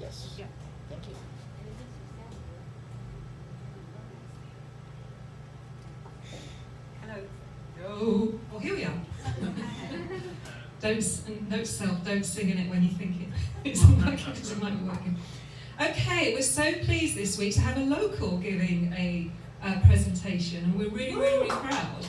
Yes. Yeah. Thank you. Hello. Oh, well, here we are. Note self, don't sing in it when you think it's unlucky because it might be working. Okay, we're so pleased this week to have a local giving a presentation, and we're really, really, really proud.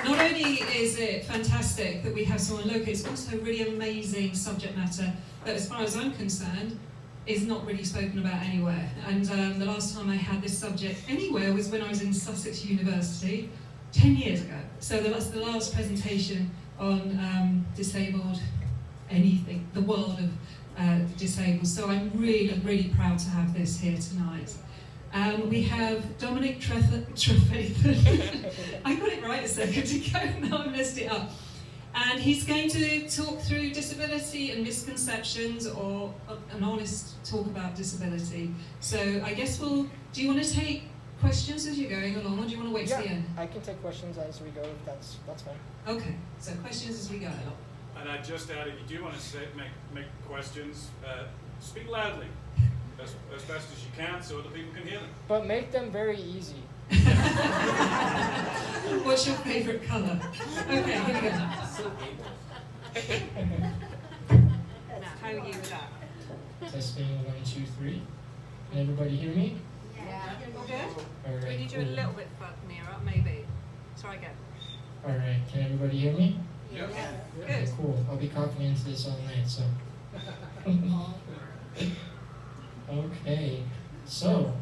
Not only is it fantastic that we have someone local, it's also really amazing subject matter that, as far as I'm concerned, is not really spoken about anywhere. And the last time I had this subject anywhere was when I was in Sussex University 10 years ago. So that's the last presentation on disabled anything, the world of the disabled. So I'm really, really proud to have this here tonight. We have Dominic Trefathan. I got it right a second ago, now I messed it up. And he's going to talk through disability and misconceptions, or an honest talk about disability. So I guess do you want to take questions as you're going along, or do you want to wait to the end? I can take questions as we go if that's fine. Okay, so questions as we go along. And I just add, if you do want to make questions, speak loudly, as best as you can, so other people can hear them. But make them very easy. What's your favourite colour? Okay, here we go. Now, how are you with that? Testing 1, 2, 3. Can everybody hear me? Yeah. All good? All right. We need you a little bit nearer, maybe. Try again. All right. Can everybody hear me? Yep. Yeah. Okay, Good. cool. I'll be coughing into this all night, so. Okay. So,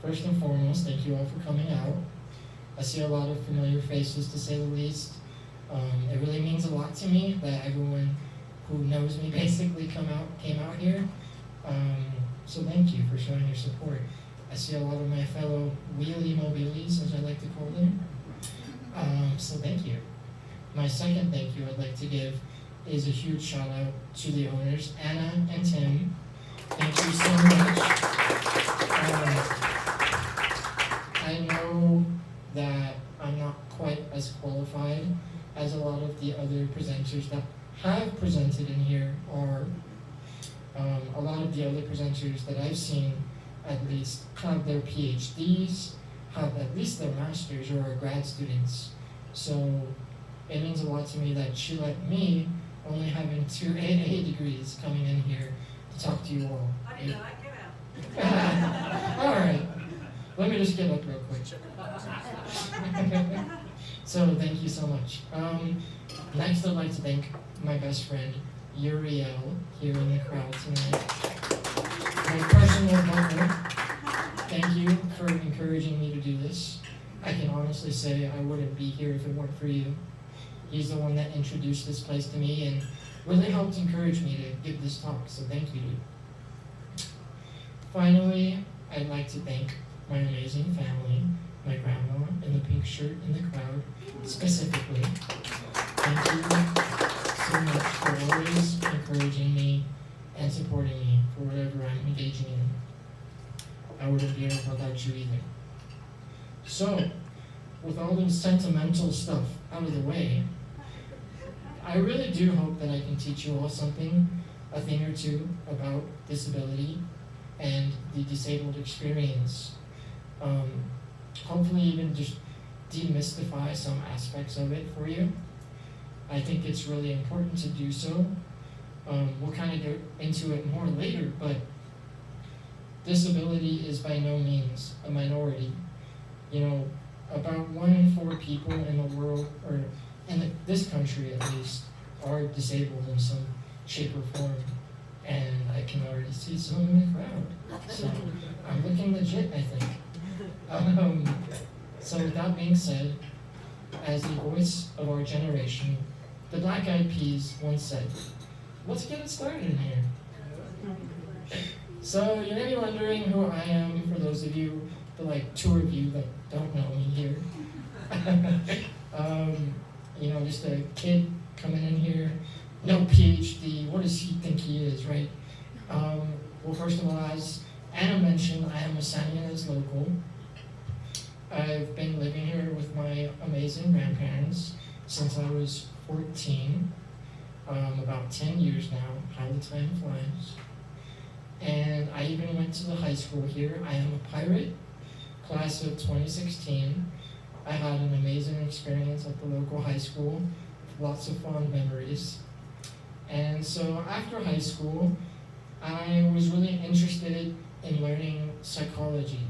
first and foremost, thank you all for coming out. I see a lot of familiar faces, to say the least. It really means a lot to me that everyone who knows me basically came out here. So thank you for showing your support. I see a lot of my fellow wheelie mobilies, as I like to call them. So thank you. My second thank you I'd like to give is a huge shout out to the owners, Anna and Tim. Thank you so much. I know that I'm not quite as qualified as a lot of the other presenters that have presented in here, or a lot of the other presenters that I've seen at least have their PhDs, have at least their masters, or are grad students. So it means a lot to me that she let me, only having 2 AA degrees, coming in here to talk to you all. I didn't know that came out. All right, let me just get up real quick. So thank you so much. Next, I'd like to thank my best friend Uriel here in the crowd tonight. My personal partner. Thank you for encouraging me to do this. I can honestly say I wouldn't be here if it weren't for you. He's the one that introduced this place to me and really helped encourage me to give this talk, so thank you, dude. Finally, I'd like to thank my amazing family, my grandma in the pink shirt in the crowd, specifically. Thank you so much for always encouraging me and supporting me for whatever I'm engaging in. I wouldn't be here without you either. So, with all this sentimental stuff out of the way, I really do hope that I can teach you all something, a thing or two about disability and the disabled experience. Hopefully even just demystify some aspects of it for you. I think it's really important to do so. We'll kind of get into it more later, but disability is by no means a minority. You know, about 1 in 4 people in the world, or in this country at least, are disabled in some shape or form. And I can already see some in the crowd. So I'm looking legit, I think. So with that being said, as the voice of our generation, the Black Eyed Peas once said, let's get it started in here. So you may be wondering who I am, for those of you, the 2 of you that don't know me here. You know, just a kid coming in here, no PhD, what does he think he is, right? Well, first of all, as Anna mentioned, I am a San Ynez local. I've been living here with my amazing grandparents since I was 14. about 10 years now, how the time flies. And I even went to the high school here. I am a pirate, class of 2016. I had an amazing experience at the local high school, lots of fond memories. And so after high school, I was really interested in learning psychology.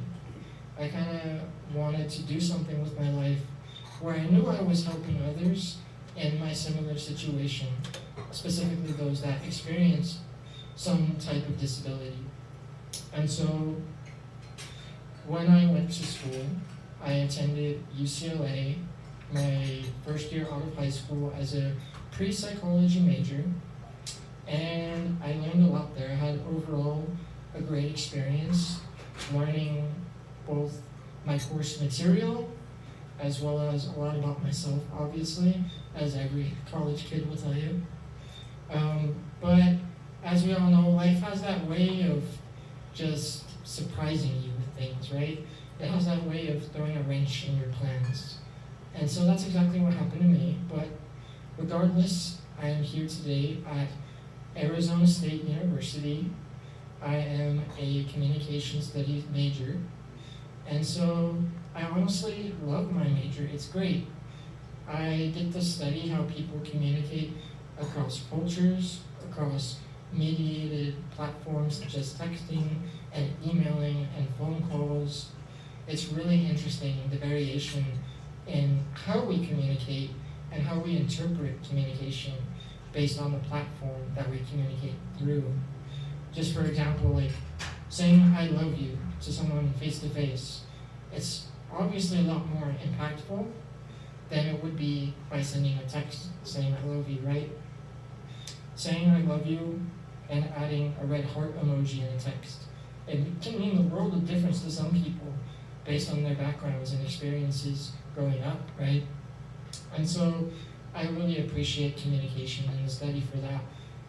I kind of wanted to do something with my life where I knew I was helping others in my similar situation, specifically those that experience some type of disability. And so when I went to school, I attended UCLA, my first year out of high school, as a pre-psychology major, and I learned a lot there. I had overall a great experience learning both my course material as well as a lot about myself, obviously, as every college kid will tell you. But as we all know, life has that way of just surprising you with things, right? It has that way of throwing a wrench in your plans. And so that's exactly what happened to me. But regardless, I am here today at Arizona State University. I am a communication studies major. And so I honestly love my major. It's great. I get to study how people communicate across cultures, across mediated platforms such as texting and emailing and phone calls. It's really interesting, the variation in how we communicate and how we interpret communication based on the platform that we communicate through. Just for example, like saying I love you to someone face to face, it's obviously a lot more impactful than it would be by sending a text saying I love you, right? Saying I love you and adding a red heart emoji in a text, it can mean the world of difference to some people based on their backgrounds and experiences growing up, right? And so I really appreciate communication and the study for that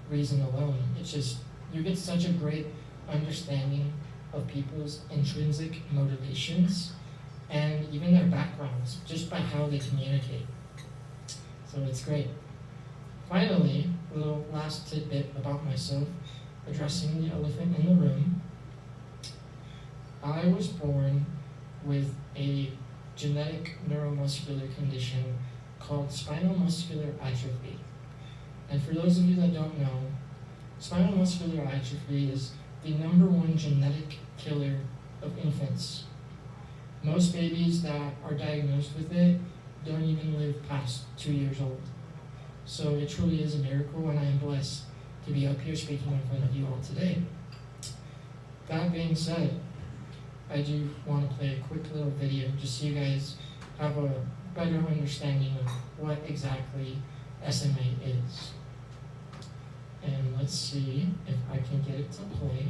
reason alone. It's just, you get such a great understanding of people's intrinsic motivations and even their backgrounds just by how they communicate. So it's great. Finally, a little last tidbit about myself, addressing the elephant in the room. I was born with a genetic neuromuscular condition called spinal muscular atrophy. And for those of you that don't know, spinal muscular atrophy is the #1 genetic killer of infants. Most babies that are diagnosed with it don't even live past 2 years old. So it truly is a miracle, and I am blessed to be up here speaking in front of you all today. That being said, I do want to play a quick little video just so you guys have a better understanding of what exactly SMA is. And let's see if I can get it to play.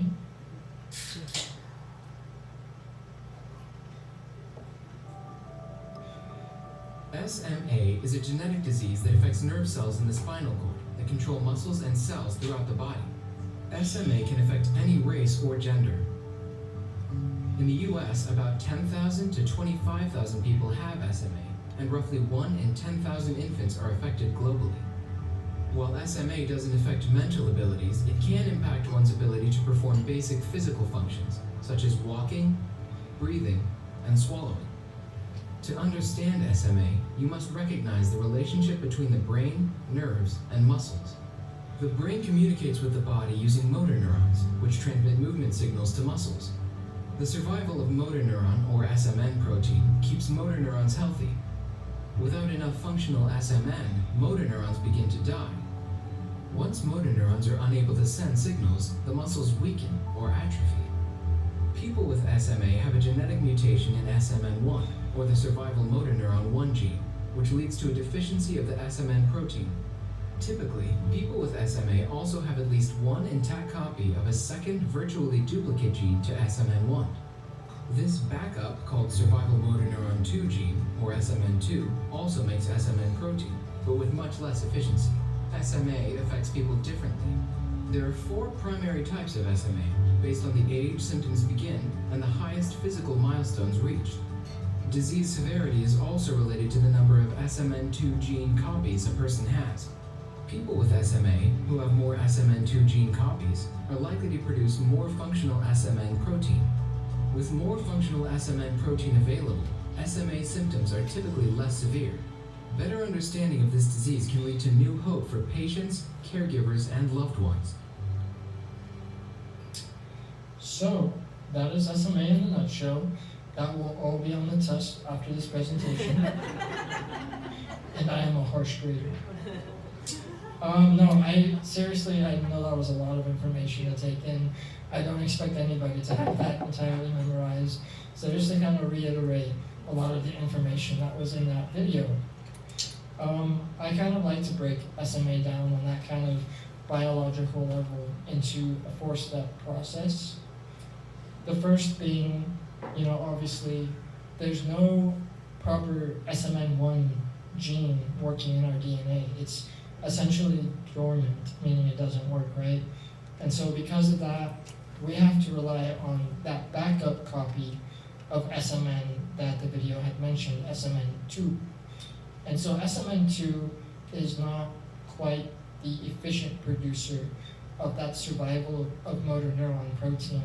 SMA is a genetic disease that affects nerve cells in the spinal cord that control muscles and cells throughout the body. SMA can affect any race or gender. In the US, about 10,000 to 25,000 people have SMA, and roughly 1 in 10,000 infants are affected globally. While SMA doesn't affect mental abilities, it can impact one's ability to perform basic physical functions, such as walking, breathing, and swallowing. To understand SMA, you must recognize the relationship between the brain, nerves, and muscles. The brain communicates with the body using motor neurons, which transmit movement signals to muscles. The survival of motor neuron, or SMN protein, keeps motor neurons healthy. Without enough functional SMN, motor neurons begin to die. Once motor neurons are unable to send signals, the muscles weaken or atrophy. People with SMA have a genetic mutation in SMN1, or the survival motor neuron 1 gene, which leads to a deficiency of the SMN protein. Typically, people with SMA also have at least one intact copy of a second virtually duplicate gene to SMN1. This backup, called survival motor neuron 2 gene, or SMN2, also makes SMN protein, but with much less efficiency. SMA affects people differently. There are 4 primary types of SMA, based on the age symptoms begin and the highest physical milestones reached. Disease severity is also related to the number of SMN2 gene copies a person has. People with SMA who have more SMN2 gene copies are likely to produce more functional SMN protein. With more functional SMN protein available, SMA symptoms are typically less severe. Better understanding of this disease can lead to new hope for patients, caregivers, and loved ones. So, that is SMA in a nutshell. That will all be on the test after this presentation. And I am a harsh grader. No, seriously, I know that was a lot of information to take in. I don't expect anybody to have that entirely memorized. So just to kind of reiterate a lot of the information that was in that video. I kind of like to break SMA down on that kind of biological level into a 4-step process. The first being, obviously, there's no proper SMN1 gene working in our DNA. It's essentially dormant, meaning it doesn't work, right? And so because of that, we have to rely on that backup copy of SMN that the video had mentioned, SMN2. And so SMN2 is not quite the efficient producer of that survival of motor neuron protein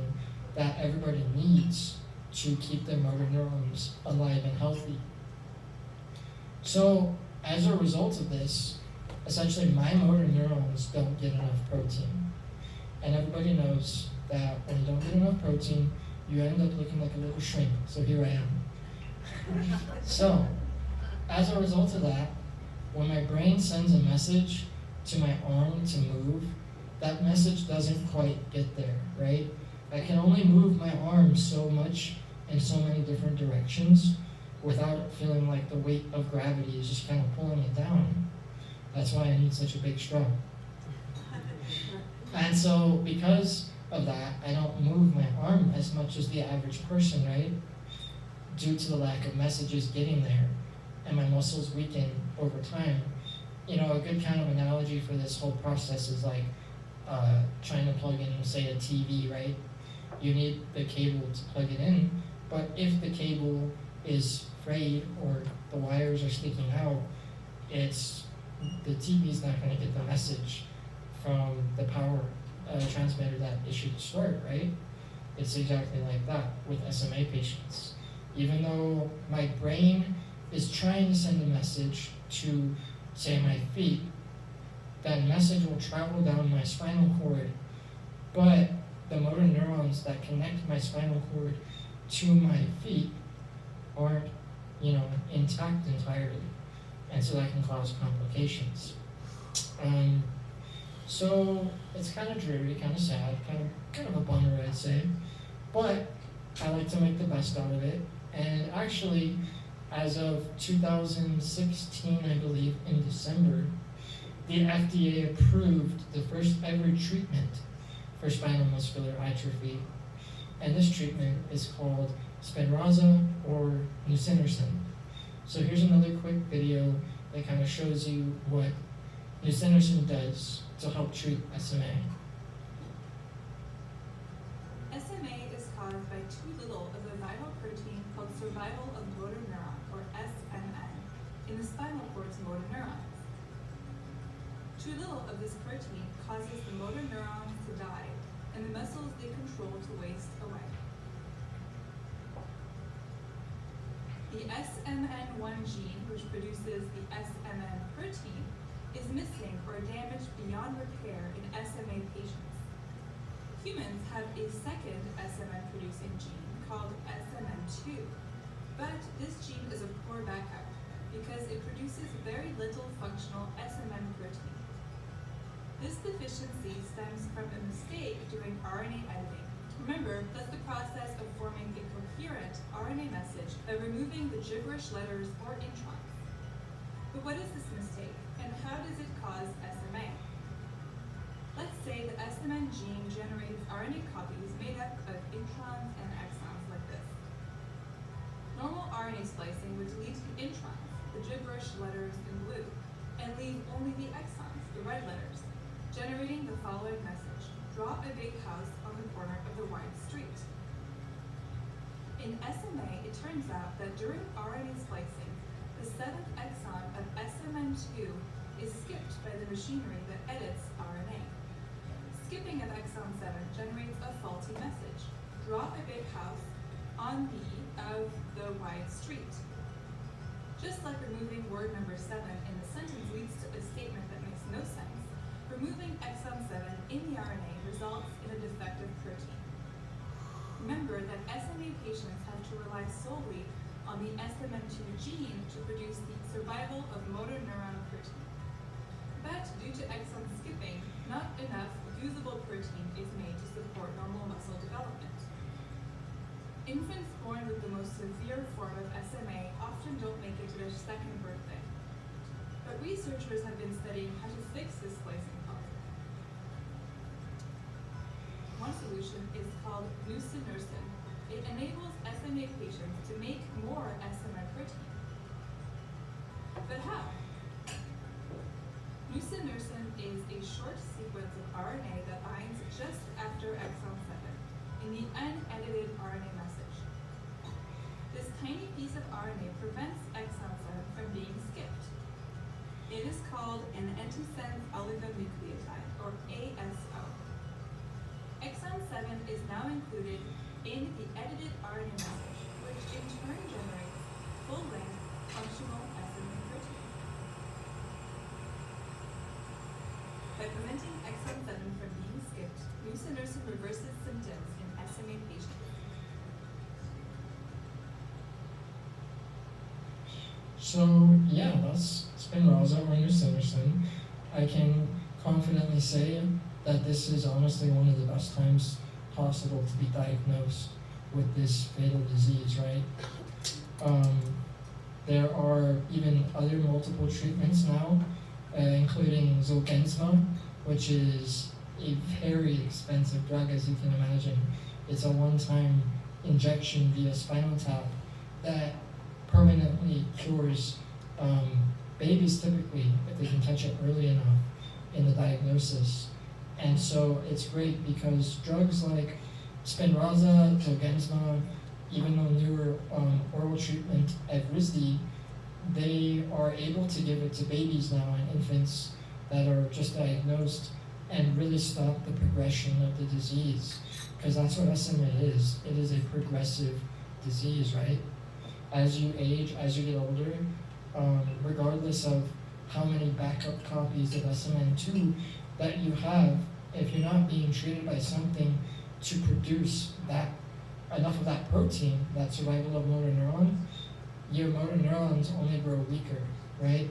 that everybody needs to keep their motor neurons alive and healthy. So as a result of this, essentially my motor neurons don't get enough protein. And everybody knows that when you don't get enough protein, you end up looking like a little shrimp. So here I am. So, as a result of that, when my brain sends a message to my arm to move, that message doesn't quite get there, right? I can only move my arm so much in so many different directions without feeling like the weight of gravity is just kind of pulling it down. That's why I need such a big straw. And so because of that, I don't move my arm as much as the average person, right? Due to the lack of messages getting there, and my muscles weaken over time. A good kind of analogy for this whole process is like trying to plug in, say, a TV, right? You need the cable to plug it in, but if the cable is frayed or the wires are sticking out, the TV's not going to get the message from the power transmitter that it should start, right? It's exactly like that with SMA patients. Even though my brain is trying to send a message to, say, my feet, that message will travel down my spinal cord, but the motor neurons that connect my spinal cord to my feet aren't, intact entirely. And so that can cause complications. So it's kind of dreary, kind of sad, kind of a bummer, I'd say. But I like to make the best out of it. And actually, as of 2016, I believe, in December, the FDA approved the first ever treatment for spinal muscular atrophy. And this treatment is called Spinraza or nusinersen. So here's another quick video that kind of shows you what nusinersen does to help treat SMA. SMA is caused by too little of a vital protein called survival of motor neuron, or SMN, in the spinal cord's motor neurons. Too little of this protein causes the motor neurons to die, and the muscles they control to waste away. The SMN1 gene, which produces the SMN protein, is missing or damaged beyond repair in SMA patients. Humans have a second SMN-producing gene called SMN2, but this gene is a poor backup because it produces very little functional SMN protein. This deficiency stems from a mistake during RNA editing. Remember, that's the process of forming a coherent RNA message by removing the gibberish letters or introns. But what is this mistake, and how does it cause SMA? Let's say the SMN gene generates RNA copies made up of introns and exons like this. Normal RNA splicing would delete the introns, the gibberish letters in blue, and leave only the exons, the red letters, generating the following message: draw a big house on the corner of the wide street. In SMA, it turns out that during RNA splicing, the seventh exon of SMN2 is skipped by the machinery that edits RNA. Skipping of exon 7 generates a faulty message. Draw a big house on the of the wide street. Just like removing word number 7 in the sentence leads to a statement that makes no sense, removing exon 7 in the RNA results in a defective protein. Remember that SMA patients have to rely solely on the SMN2 gene to produce the survival of motor neuron protein. But due to exon skipping, not enough usable protein is made to support normal muscle development. Infants born with the most severe form of SMA often don't make it to their second birthday. But researchers have been studying how to fix this splicing problem. One solution is called nusinersen. It enables SMA patients to make more SMA protein. But how? Nusinersen is a short sequence of RNA that binds just after exon 7 in the unedited RNA message. This tiny piece of RNA prevents exon 7 from being skipped. It is called an antisense oligonucleotide, or ASO. Exon 7 is now included in the edited RNA message, which in turn generates full-length functional SMA protein. By preventing exon 7 from being skipped, nusinersen reverses symptoms in SMA patients. So yeah, that's Spinraza or nusinersen. I can confidently say that this is honestly one of the best times possible to be diagnosed with this fatal disease, right? There are even other multiple treatments now, including Zolgensma, which is a very expensive drug, as you can imagine. It's a one-time injection via spinal tap that permanently cures babies typically if they can catch it early enough in the diagnosis. And so it's great because drugs like Spinraza, Zolgensma, even though newer oral treatment Evrysdi, they are able to give it to babies now and infants that are just diagnosed and really stop the progression of the disease. Because that's what SMA is. It is a progressive disease, right? As you age, as you get older, regardless of how many backup copies of SMN2 that you have, if you're not being treated by something to produce that enough of that protein, that survival of motor neuron, your motor neurons only grow weaker, right?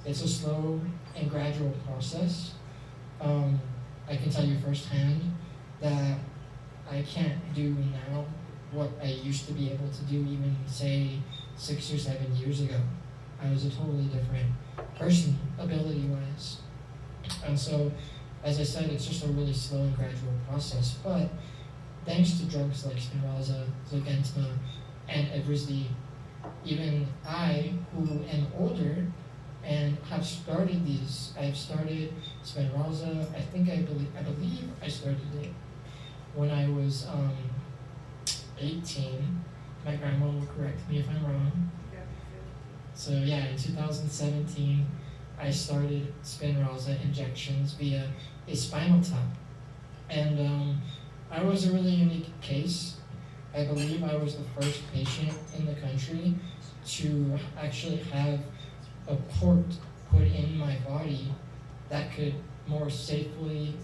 It's a slow and gradual process. I can tell you firsthand that I can't do now what I used to be able to do even, say, 6 or 7 years ago. I was a totally different person, ability-wise. And so, as I said, it's just a really slow and gradual process. But thanks to drugs like Spinraza, Zolgensma, and Evrysdi, even I, who am older and have started these, I've started Spinraza, I believe I started it when I was 18. My grandma will correct me if I'm wrong. So yeah, in 2017, I started Spinraza injections via a spinal tap. And I was a really unique case. I believe I was the first patient in the country to actually have a port put in my body that could more safely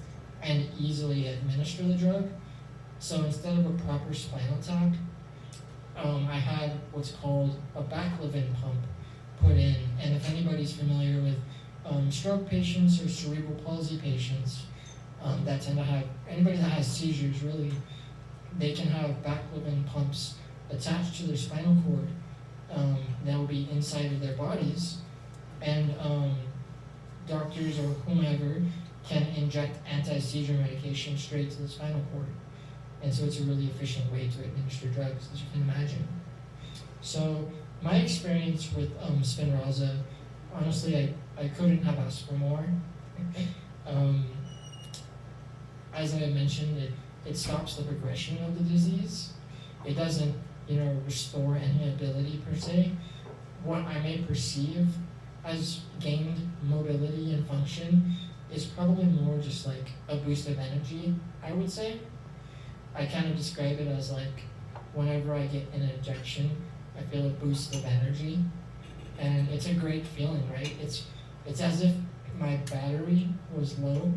and easily administer the drug. So instead of a proper spinal tap, I had what's called a baclofen pump put in. And if anybody's familiar with stroke patients or cerebral palsy patients that tend to have, anybody that has seizures really, they can have baclofen pumps attached to their spinal cord that will be inside of their bodies. And doctors or whomever can inject anti-seizure medication straight to the spinal cord. And so it's a really efficient way to administer drugs, as you can imagine. So my experience with Spinraza, honestly, I couldn't have asked for more. As I mentioned, it stops the progression of the disease. It doesn't, restore any ability per se. What I may perceive has gained mobility and function is probably more just like a boost of energy, I would say. I kind of describe it as like whenever I get an injection, I feel a boost of energy, and it's a great feeling, right? It's as if my battery was low,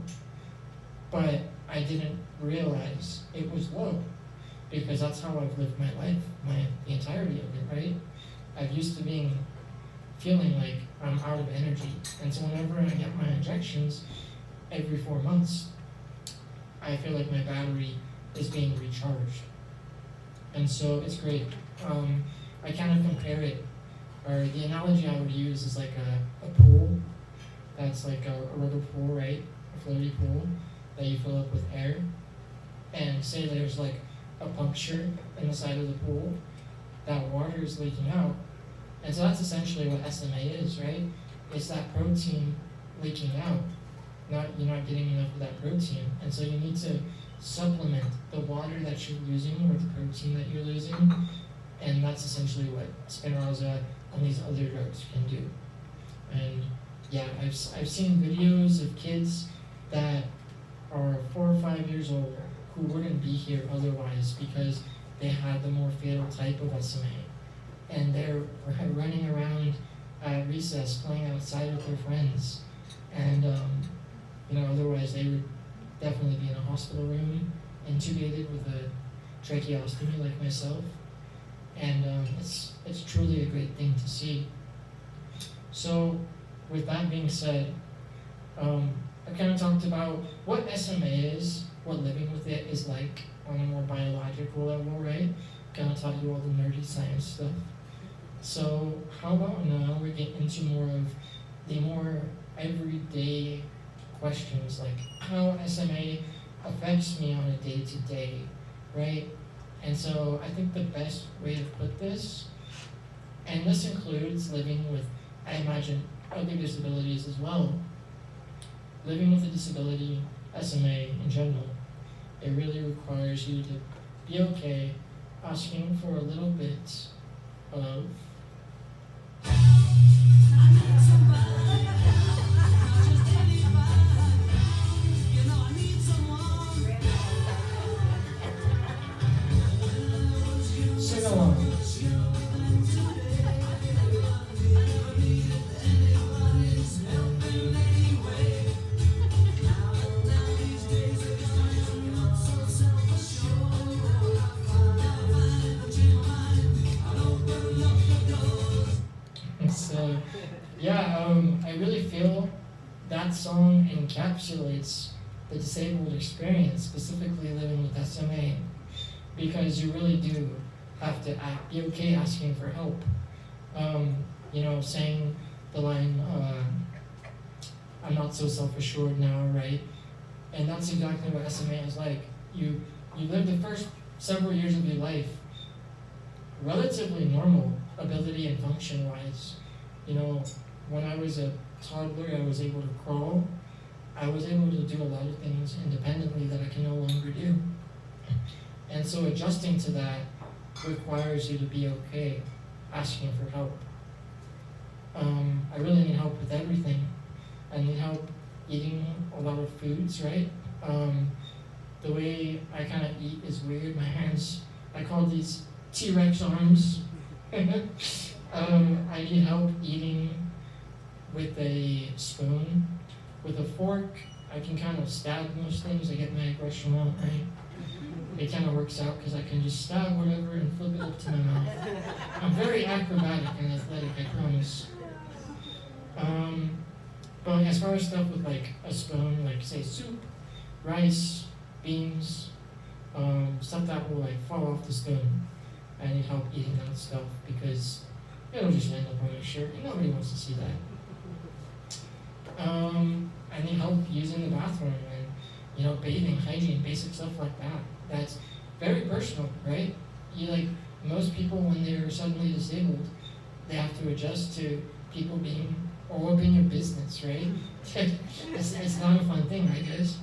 but I didn't realize it was low, because that's how I've lived my life, the entirety of it, right? I've used to feeling like I'm out of energy, and so whenever I get my injections every 4 months, I feel like my battery is being recharged, and so it's great. I kind of compare it, or the analogy I would use is like a pool that's like a rubber pool, right? A floaty pool that you fill up with air, and say there's like a puncture in the side of the pool, that water is leaking out. And so that's essentially what SMA is, right? It's that protein leaking out. You're not getting enough of that protein. And so you need to supplement the water that you're losing with the protein that you're losing. And that's essentially what Spinraza and these other drugs can do. And yeah, I've seen videos of kids that are 4 or 5 years old who wouldn't be here otherwise because they had the more fatal type of SMA. And they're running around at recess playing outside with their friends. And otherwise they would definitely be in a hospital room, intubated with a tracheostomy like myself. And it's truly a great thing to see. So with that being said, I kind of talked about what SMA is, what living with it is like on a more biological level, right? Kind of taught you all the nerdy science stuff. So how about now we get into more of the more everyday questions, like how SMA affects me on a day-to-day, right? And so I think the best way to put this, and this includes living with, I imagine, other disabilities as well. Living with a disability, SMA in general, it really requires you to be okay asking for a little bit of sing along. So, yeah, I really feel that song encapsulates the disabled experience, specifically living with SMA, because you really do have to be okay asking for help. Saying the line, I'm not so self-assured now, right? And that's exactly what SMA is like. You live the first several years of your life relatively normal ability and function-wise. When I was a toddler, I was able to crawl. I was able to do a lot of things independently that I can no longer do. And so adjusting to that requires you to be okay asking for help. I really need help with everything. I need help eating a lot of foods, right? The way I kind of eat is weird. My hands, I call these T-Rex arms. I need help eating with a spoon. With a fork, I can kind of stab most things. I get my aggression out, right? It kind of works out because I can just stab whatever and flip it up to my mouth. I'm very acrobatic and athletic, I promise. But as far as stuff with like a spoon, like say soup, rice, beans, stuff that will like fall off the spoon, I need help eating that stuff because it'll just end up on my shirt and nobody wants to see that. I need help using the bathroom and bathing, hygiene, basic stuff like that. That's very personal, right? Most people when they're suddenly disabled, they have to adjust to people being all up in your business, right? it's not a fun thing, right guys?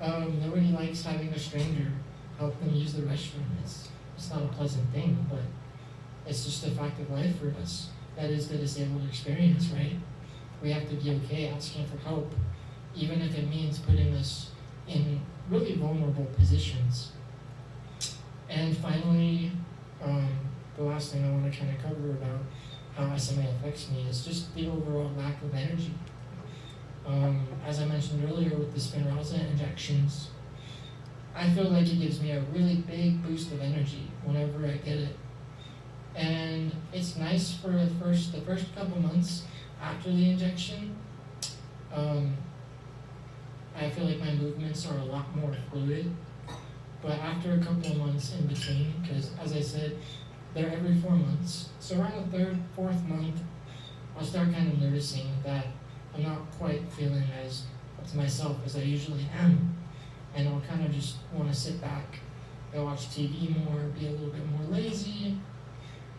Nobody likes having a stranger help them use the restroom. It's not a pleasant thing, but it's just a fact of life for us. that is the disabled experience, right? We have to be okay asking for help, even if it means putting us in really vulnerable positions. And finally, the last thing I want to kind of cover about how SMA affects me is just the overall lack of energy. As I mentioned earlier with the Spinraza injections, I feel like it gives me a really big boost of energy whenever I get it. And it's nice for the first couple months after the injection. I feel like my movements are a lot more fluid. But after a couple of months in between, because as I said, they're every 4 months. So around the 3rd, 4th month, I'll start kind of noticing that I'm not quite feeling as up to myself as I usually am. And I'll kind of just want to sit back, go watch TV more, be a little bit more lazy.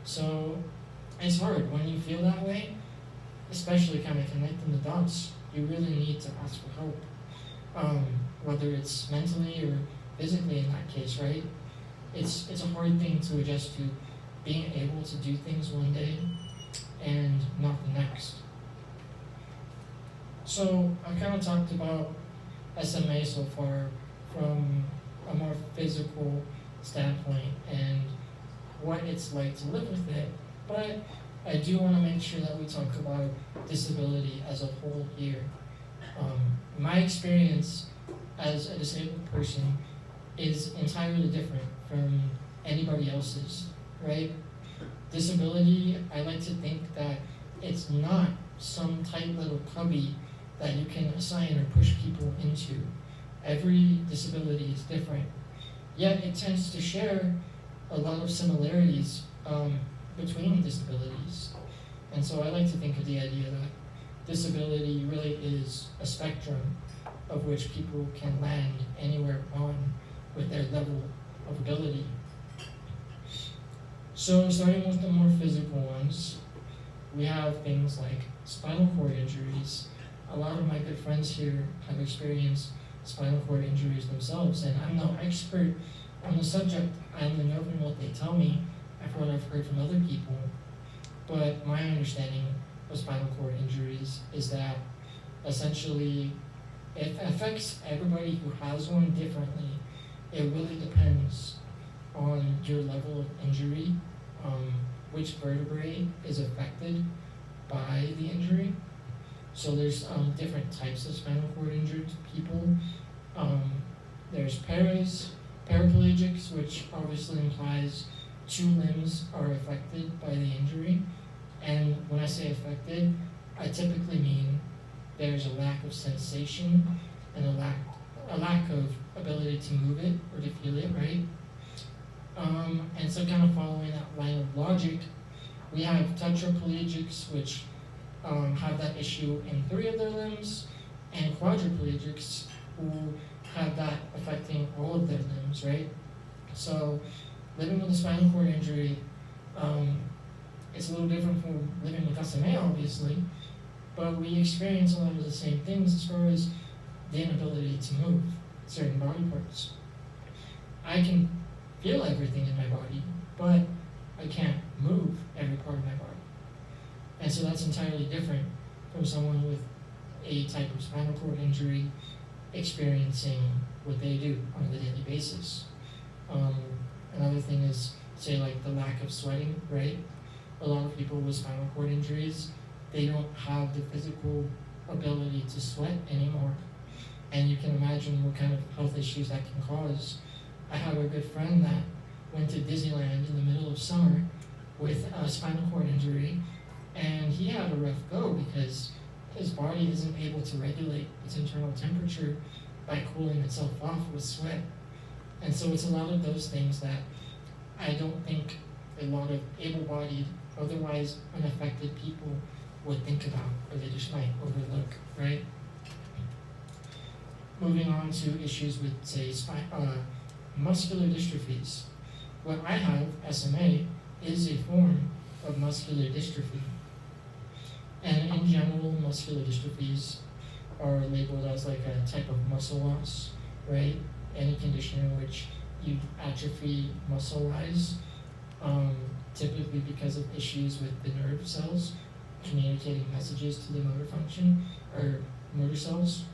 So it's hard when you feel that way, especially kind of connecting the dots. You really need to ask for help, whether it's mentally or physically in that case, right? It's a hard thing to adjust to being able to do things one day and not the next. So I've kind of talked about SMA so far from a more physical standpoint and what it's like to live with it, but I do want to make sure that we talk about disability as a whole here. My experience as a disabled person is entirely different from anybody else's, right? Disability, I like to think that it's not some tight little cubby that you can assign or push people into. Every disability is different, yet it tends to share a lot of similarities between disabilities. And so I like to think of the idea that disability really is a spectrum of which people can land anywhere on with their level of ability. So starting with the more physical ones, we have things like spinal cord injuries. A lot of my good friends here have experienced spinal cord injuries themselves, and I'm no expert on the subject. I only know from what they tell me and from what I've heard from other people. But my understanding of spinal cord injuries is that essentially it affects everybody who has one differently. It really depends on your level of injury, which vertebrae is affected by the injury. So there's different types of spinal cord injured people. There's paraplegics, which obviously implies 2 limbs are affected by the injury. And when I say affected, I typically mean there's a lack of sensation and a lack of ability to move it or to feel it, right? And so kind of following that line of logic, we have tetraplegics, which have that issue in 3 of their limbs, and quadriplegics who have that affecting all of their limbs, right? So living with a spinal cord injury, it's a little different from living with SMA, obviously, but we experience a lot of the same things as far as the inability to move certain body parts. I can feel everything in my body, but I can't move every part of my body. And so that's entirely different from someone with a type of spinal cord injury experiencing what they do on a daily basis. Another thing is, say, like the lack of sweating, right? A lot of people with spinal cord injuries, they don't have the physical ability to sweat anymore. And you can imagine what kind of health issues that can cause. I have a good friend that went to Disneyland in the middle of summer with a spinal cord injury, and he had a rough go because his body isn't able to regulate its internal temperature by cooling itself off with sweat. And so it's a lot of those things that I don't think a lot of able-bodied, otherwise unaffected people would think about, or they just might overlook, right? Moving on to issues with, say, muscular dystrophies. What I have, SMA, is a form of muscular dystrophy. And in general, muscular dystrophies are labeled as like a type of muscle loss, right? Any condition in which you atrophy muscle-wise. typically because of issues with the nerve cells communicating messages to the motor function, or motor cells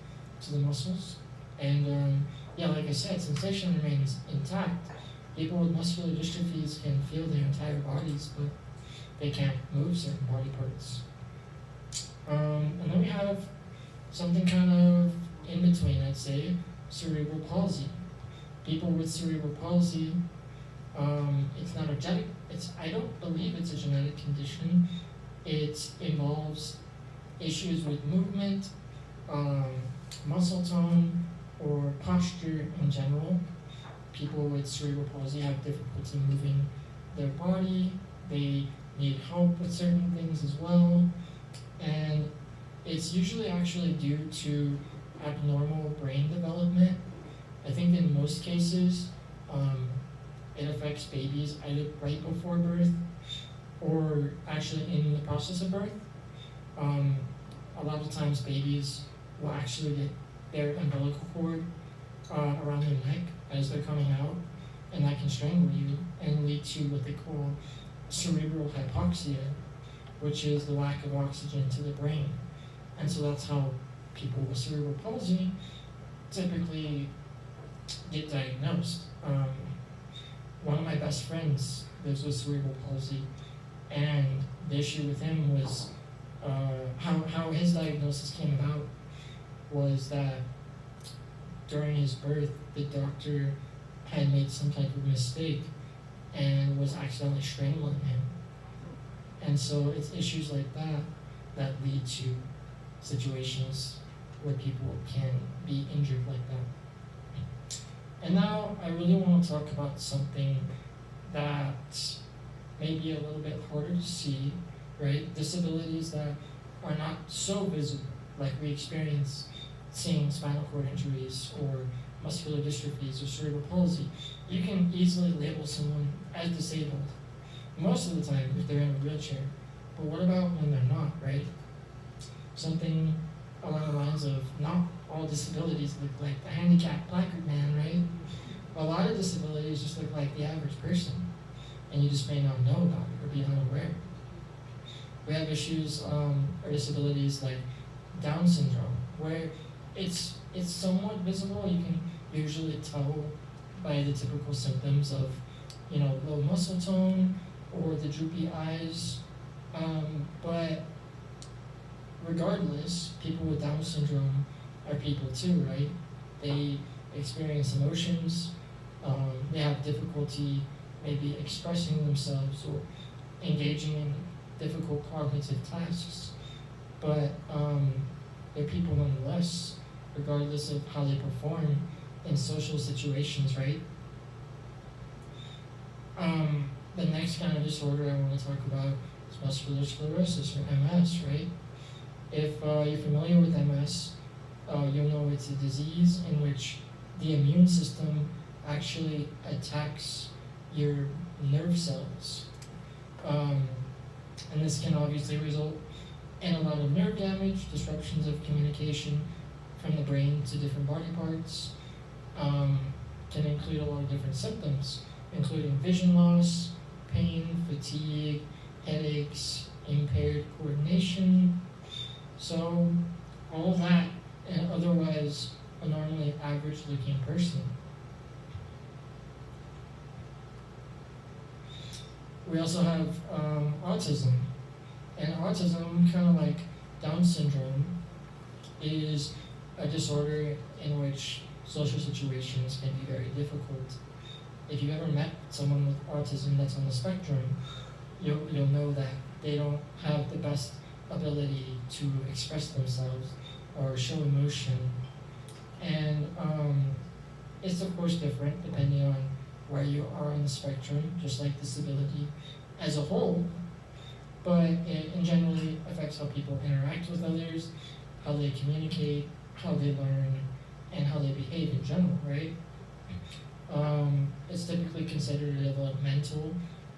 to the muscles. And yeah, like I said, sensation remains intact. People with muscular dystrophies can feel their entire bodies, but they can't move certain body parts. And then we have something kind of in between, I'd say, cerebral palsy. People with cerebral palsy, it's not a genetic, I don't believe it's a genetic condition. It involves issues with movement, muscle tone, or posture in general. People with cerebral palsy have difficulty moving their body. They need help with certain things as well. And it's usually actually due to abnormal brain development. I think in most cases, it affects babies either right before birth or actually in the process of birth. A lot of times babies will actually get their umbilical cord around their neck as they're coming out, and that can strangle you and lead to what they call cerebral hypoxia, which is the lack of oxygen to the brain. And so that's how people with cerebral palsy typically get diagnosed. One of my best friends lives with cerebral palsy, and the issue with him was how his diagnosis came about was that during his birth, the doctor had made some type of mistake and was accidentally strangling him. And so it's issues like that that lead to situations where people can be injured like that. And now I really want to talk about something that may be a little bit harder to see, right? Disabilities that are not so visible, like we experience seeing spinal cord injuries or muscular dystrophies or cerebral palsy. You can easily label someone as disabled most of the time if they're in a wheelchair. But what about when they're not, right? Something along the lines of not all disabilities look like the handicapped placard man, right? A lot of disabilities just look like the average person, and you just may not know about it or be unaware. We have issues or disabilities like Down syndrome, where it's somewhat visible. You can usually tell by the typical symptoms of, low muscle tone or the droopy eyes. But regardless, people with Down syndrome are people too, right? They experience emotions. They have difficulty maybe expressing themselves or engaging in difficult cognitive tasks. But they're people nonetheless, regardless of how they perform in social situations, right? The next kind of disorder I want to talk about is muscular sclerosis, or MS, right? If you're familiar with MS, you'll know it's a disease in which the immune system actually attacks your nerve cells. And this can obviously result in a lot of nerve damage, disruptions of communication from the brain to different body parts. Can include a lot of different symptoms, including vision loss, pain, fatigue, headaches, impaired coordination. So all that and otherwise a normally average looking person. We also have autism. And autism, kind of like Down syndrome, is a disorder in which social situations can be very difficult. If you've ever met someone with autism that's on the spectrum, you'll know that they don't have the best ability to express themselves or show emotion. And it's of course different depending on where you are on the spectrum, just like disability as a whole, but it generally affects how people interact with others, how they communicate, how they learn, and how they behave in general, right? It's typically considered a developmental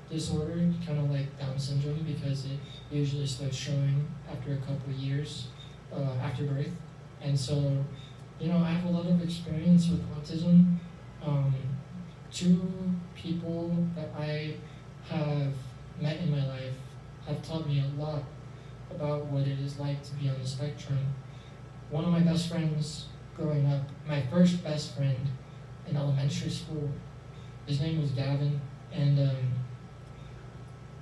disorder, kind of like Down syndrome, because it usually starts showing after a couple of years after birth. And so, I have a lot of experience with autism. Two people that I have met in my life have taught me a lot about what it is like to be on the spectrum. One of my best friends growing up, my first best friend in elementary school, his name was Gavin, and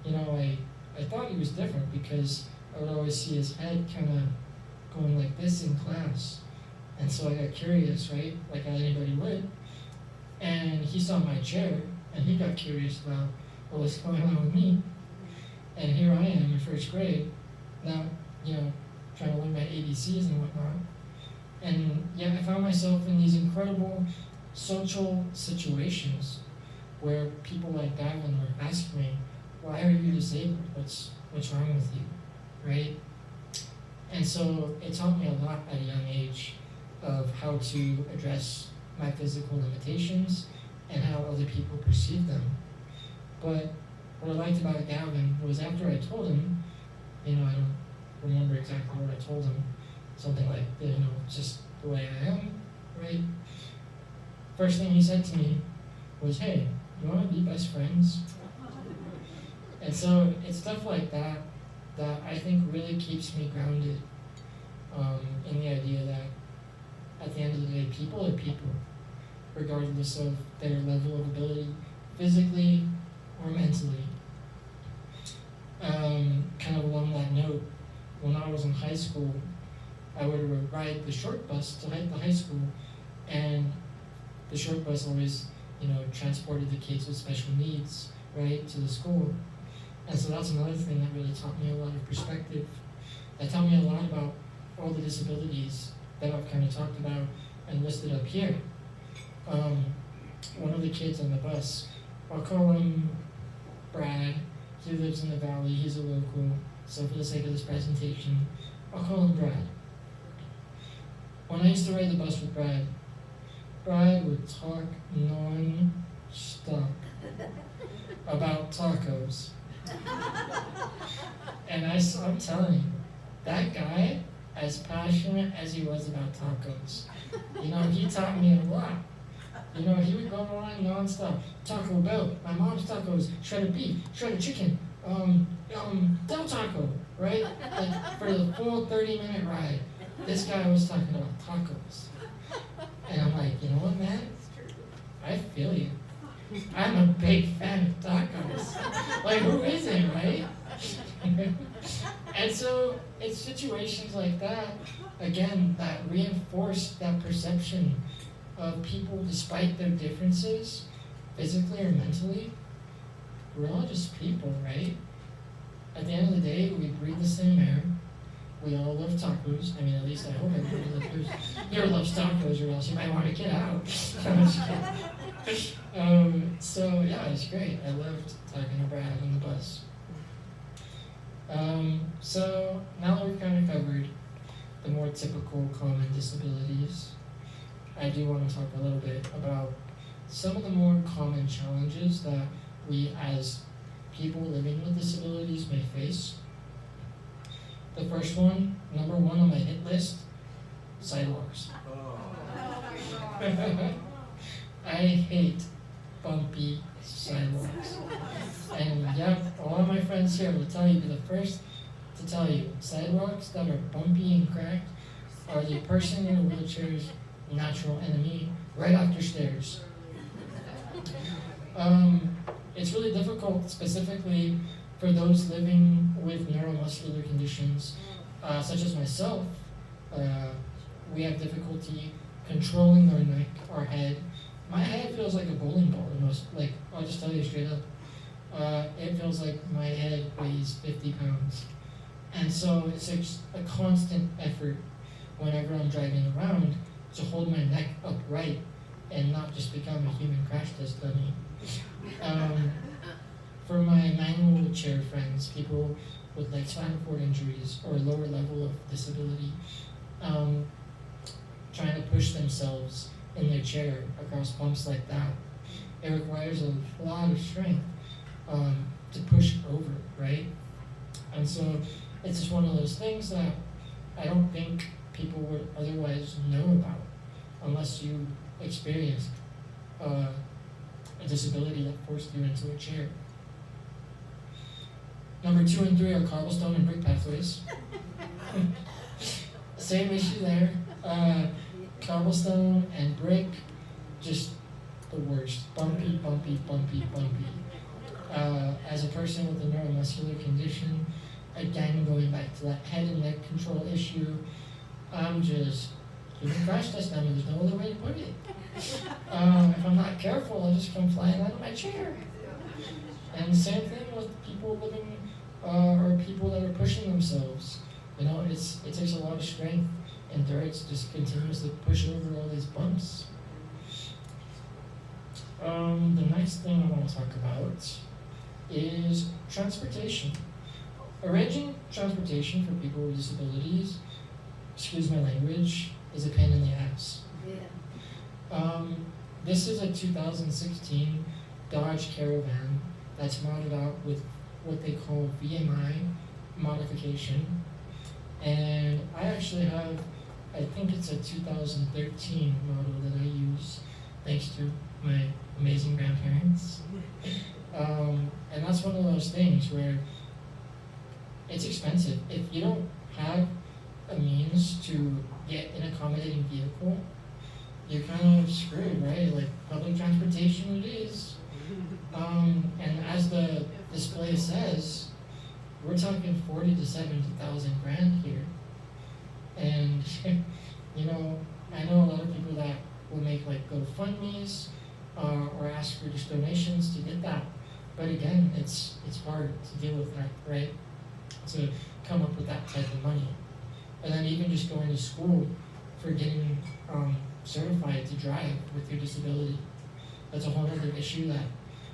I thought he was different because I would always see his head kind of going like this in class. And so I got curious, right? Like anybody would. And he saw my chair, and he got curious about what was going on with me. And here I am in first grade, now, trying to learn my ABCs and whatnot. And yet I found myself in these incredible social situations where people like Gavin were asking me, why are you disabled? What's wrong with you, right? And so it taught me a lot at a young age of how to address my physical limitations and how other people perceive them. But what I liked about Gavin was after I told him, I don't remember exactly what I told him, something like, just the way I am, right? First thing he said to me was, hey, you want to be best friends? And so it's stuff like that that I think really keeps me grounded in the idea that at the end of the day, people are people, regardless of their level of ability, physically or mentally. Kind of along that note, when I was in high school, I would ride the short bus to the high school, and the short bus always, transported the kids with special needs, right, to the school. And so that's another thing that really taught me a lot of perspective. That taught me a lot about all the disabilities that I've kind of talked about and listed up here. One of the kids on the bus, I'll call him Brad. He lives in the valley, he's a local, so for the sake of this presentation, I'll call him Brad. When I used to ride the bus with Brad would talk non-stop about tacos. And I'm telling you, that guy, as passionate as he was about tacos, he taught me a lot. He would go on non-stop. Taco Bell, my mom's tacos, shredded beef, shredded chicken, Del Taco, right? Like for the full 30-minute ride, this guy was talking about tacos. And I'm like, you know what, man? I feel you. I'm a big fan of tacos. Like, who isn't, right? And so it's situations like that, again, that reinforce that perception of people, despite their differences, physically or mentally, we're all just people, right? At the end of the day, we breathe the same air. We all love tacos. I mean, at least I hope everybody loves tacos, or else you might want to get out. So yeah, it's great. I loved talking to Brad on the bus. So now that we've kind of covered the more typical common disabilities, I do want to talk a little bit about some of the more common challenges that we as people living with disabilities may face. The first one, number one on my hit list, sidewalks. I hate bumpy sidewalks. And yeah, a lot of my friends here will tell you, be the first to tell you, sidewalks that are bumpy and cracked are the person in a wheelchair's natural enemy right after stairs. It's really difficult, specifically for those living with neuromuscular conditions, such as myself. We have difficulty controlling our neck, our head. My head feels like a bowling ball almost. Like, I'll just tell you straight up. It feels like my head weighs 50 pounds. And so it's a constant effort whenever I'm driving around to hold my neck upright and not just become a human crash test dummy. For my manual chair friends, people with like spinal cord injuries or lower level of disability, trying to push themselves in their chair across bumps like that, it requires a lot of strength to push over, right? And so it's just one of those things that I don't think people would otherwise know about unless you experienced a disability that forced you into a chair. Number 2 and 3 are cobblestone and brick pathways. Same issue there. Cobblestone and brick, just the worst. Bumpy, bumpy, bumpy, bumpy. As a person with a neuromuscular condition, again, going back to that head and neck control issue, I'm just giving crash test dummy. There's no other way to put it. If I'm not careful, I'll just come flying out of my chair. And same thing with people living, or people that are pushing themselves. You know, it takes a lot of strength, endurance, just continuously push over all these bumps. The next thing I want to talk about is transportation. Arranging transportation for people with disabilities, excuse my language, is a pain in the ass. This is a 2016 Dodge Caravan that's modded out with what they call VMI modification. And I actually have, I think it's a 2013 model that I use, thanks to my amazing grandparents. And that's one of those things where it's expensive. If you don't have a means to get an accommodating vehicle, you're kind of screwed, right? Like, public transportation it is. And as the display says, we're talking 40 to 70,000 grand here. And, you know, I know a lot of people that will make like GoFundMes or ask for just donations to get that. But again, it's hard to deal with that, right? To come up with that type of money. And then even just going to school for getting certified to drive with your disability. That's a whole other issue that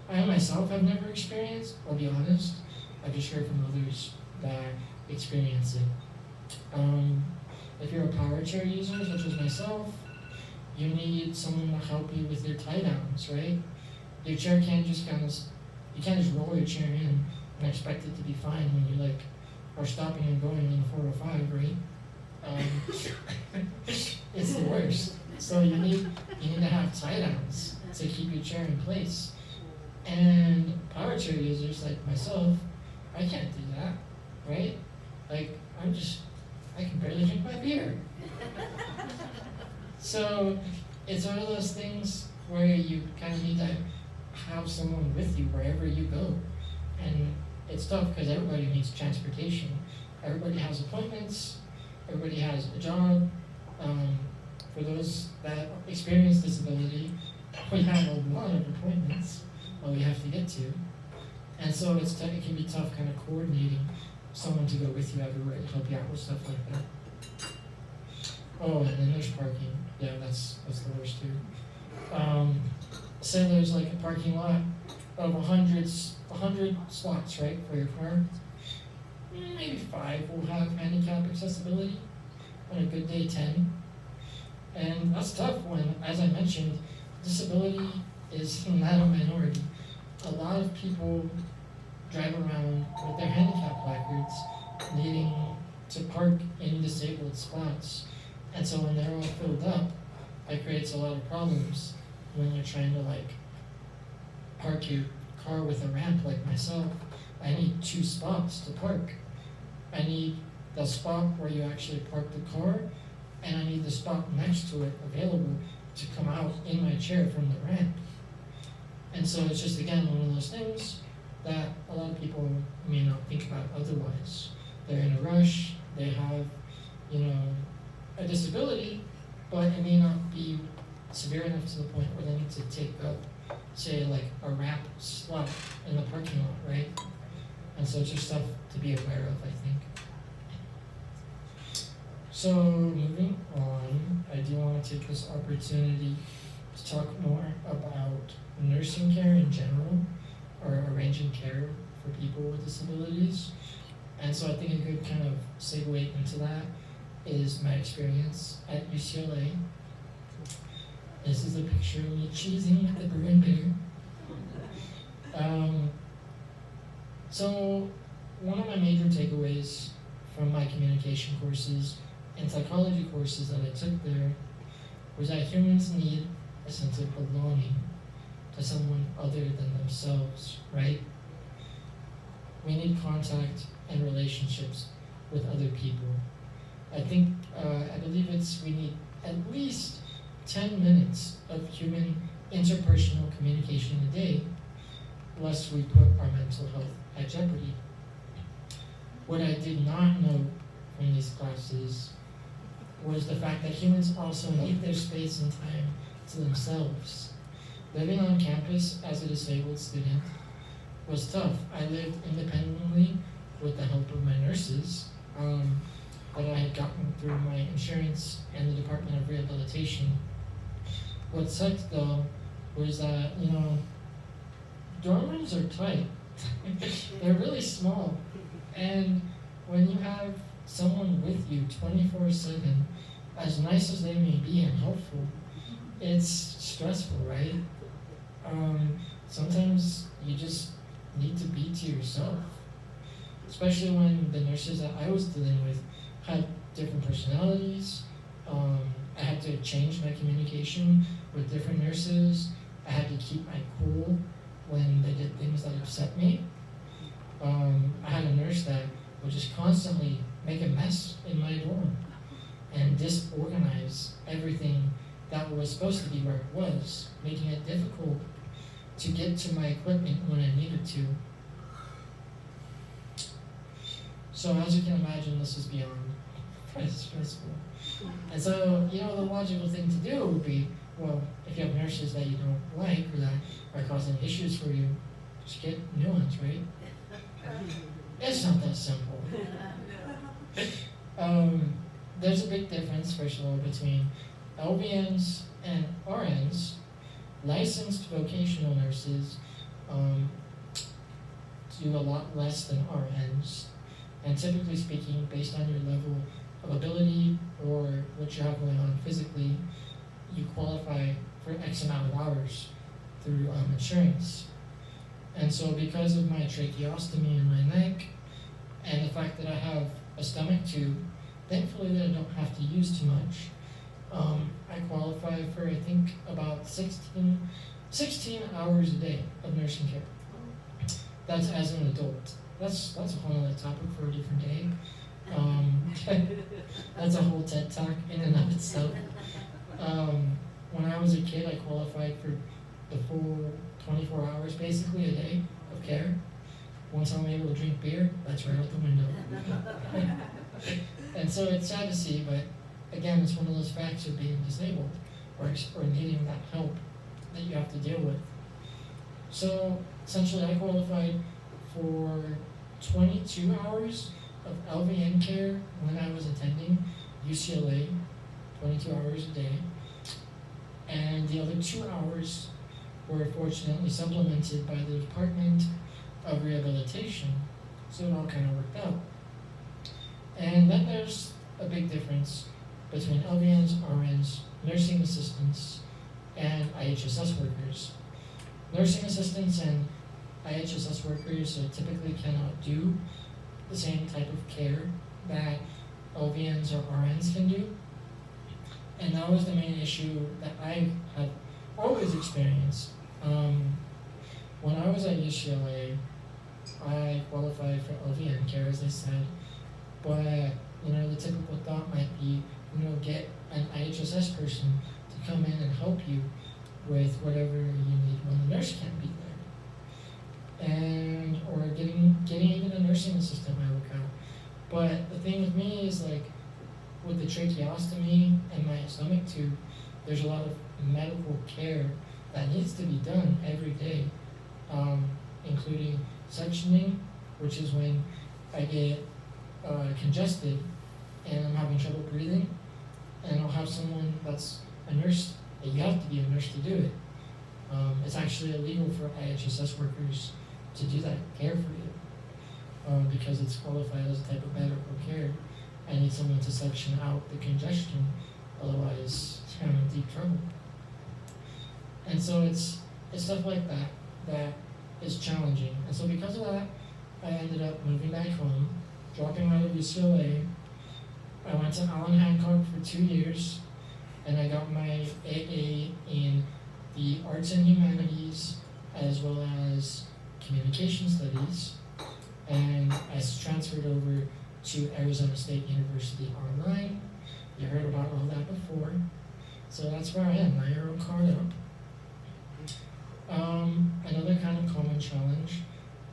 I myself have never experienced, I'll be honest. I've just heard from others that experience it. If you're a power chair user, such as myself, you need someone to help you with your tie downs, right? Your chair can't just you can't just roll your chair in and expect it to be fine when you like are stopping and going in 405, right? It's the worst. So you need to have tie downs to keep your chair in place. And power chair users like myself, I can't do that, right? Like, I can barely drink my beer. So it's one of those things where you kind of need to have someone with you wherever you go. And it's tough because everybody needs transportation. Everybody has appointments, everybody has a job. For those that experience disability, we have a lot of appointments that we have to get to. And so it can be tough kind of coordinating someone to go with you everywhere to help you out with stuff like that. Oh, and then there's parking. Yeah, that's the worst too. Say there's like a parking lot of 100 slots, right, for your car. Maybe 5 will have handicap accessibility. On a good day, 10. And that's tough when, as I mentioned, disability is not a minority. A lot of people drive around with their handicap placards needing to park in disabled spots. And so when they're all filled up, that creates a lot of problems when you're trying to like park your car with a ramp like myself. I need 2 spots to park. I need the spot where you actually park the car, and I need the spot next to it available to come out in my chair from the ramp. And so it's just, again, one of those things that a lot of people may not think about otherwise. They're in a rush, they have, a disability, but it may not be severe enough to the point where they need to take up, say, like a ramp slot in the parking lot, right? And so it's just stuff to be aware of, I think. So moving on, I do want to take this opportunity to talk more about nursing care in general, or arranging care for people with disabilities. And so I think a good kind of segue into that is my experience at UCLA. This is a picture of me cheesing with the Bruin Bear. So one of my major takeaways from my communication courses and psychology courses that I took there was that humans need a sense of belonging to someone other than themselves, right? we need contact and relationships with other people. I believe we need at least 10 minutes of human interpersonal communication a day, lest we put our mental health at jeopardy. What I did not know from these classes was the fact that humans also need their space and time to themselves. Living on campus as a disabled student was tough. I lived independently with the help of my nurses that I had gotten through my insurance and the Department of Rehabilitation. What sucked though was that, dorm rooms are tight. They're really small. And when you have someone with you 24/7, as nice as they may be and helpful, it's stressful, right? Sometimes you just need to be to yourself. Especially when the nurses that I was dealing with had different personalities. I had to change my communication with different nurses. I had to keep my cool when they did things that upset me. I had a nurse that would just constantly make a mess in my dorm and disorganize everything that was supposed to be where it was, making it difficult to get to my equipment when I needed to. So as you can imagine, this is beyond stressful. And so, the logical thing to do would be, well, if you have nurses that you don't like or that are causing issues for you, just get new ones, right? It's not that simple. There's a big difference, first of all, between LVNs and RNs. Licensed vocational nurses do a lot less than RNs. And typically speaking, based on your level of ability or what you have going on physically, you qualify for X amount of hours through insurance. And so because of my tracheostomy in my neck and the fact that I have a stomach tube, thankfully that I don't have to use too much, I qualify for, I think, about 16 hours a day of nursing care. That's as an adult. That's a whole other topic for a different day. That's a whole TED Talk in and of itself. When I was a kid, I qualified for the full 24 hours, basically, a day of care. Once I'm able to drink beer, that's right out the window. And so it's sad to see, but again, it's one of those facts of being disabled or needing that help that you have to deal with. So essentially, I qualified for 22 hours of LVN care when I was attending UCLA, 22 hours a day. And the other 2 hours were fortunately supplemented by the Department of Rehabilitation, so it all kind of worked out. And then there's a big difference between LVNs, RNs, nursing assistants, and IHSS workers. Nursing assistants and IHSS workers typically cannot do the same type of care that LVNs or RNs can do. And that was the main issue that I have always experienced. When I was at UCLA, I qualified for LVN care, as I said, but the typical thought might be, get an IHSS person to come in and help you with whatever you need when the nurse can't be there. Or getting even a nursing assistant might work out. But the thing with me is, with the tracheostomy and my stomach tube, there's a lot of medical care that needs to be done every day, including suctioning, which is when I get congested and I'm having trouble breathing, and I'll have someone that's a nurse, and you have to be a nurse to do it. It's actually illegal for IHSS workers to do that care for you because it's qualified as a type of medical care. I need someone to suction out the congestion, otherwise I'm in deep trouble. And so it's stuff like that that is challenging. And so because of that, I ended up moving back home, dropping out of UCLA. I went to Allen Hancock for 2 years, and I got my AA in the Arts and Humanities as well as Communication Studies. And to Arizona State University online. You heard about all that before. So that's where I am, my arrow card up. Another kind of common challenge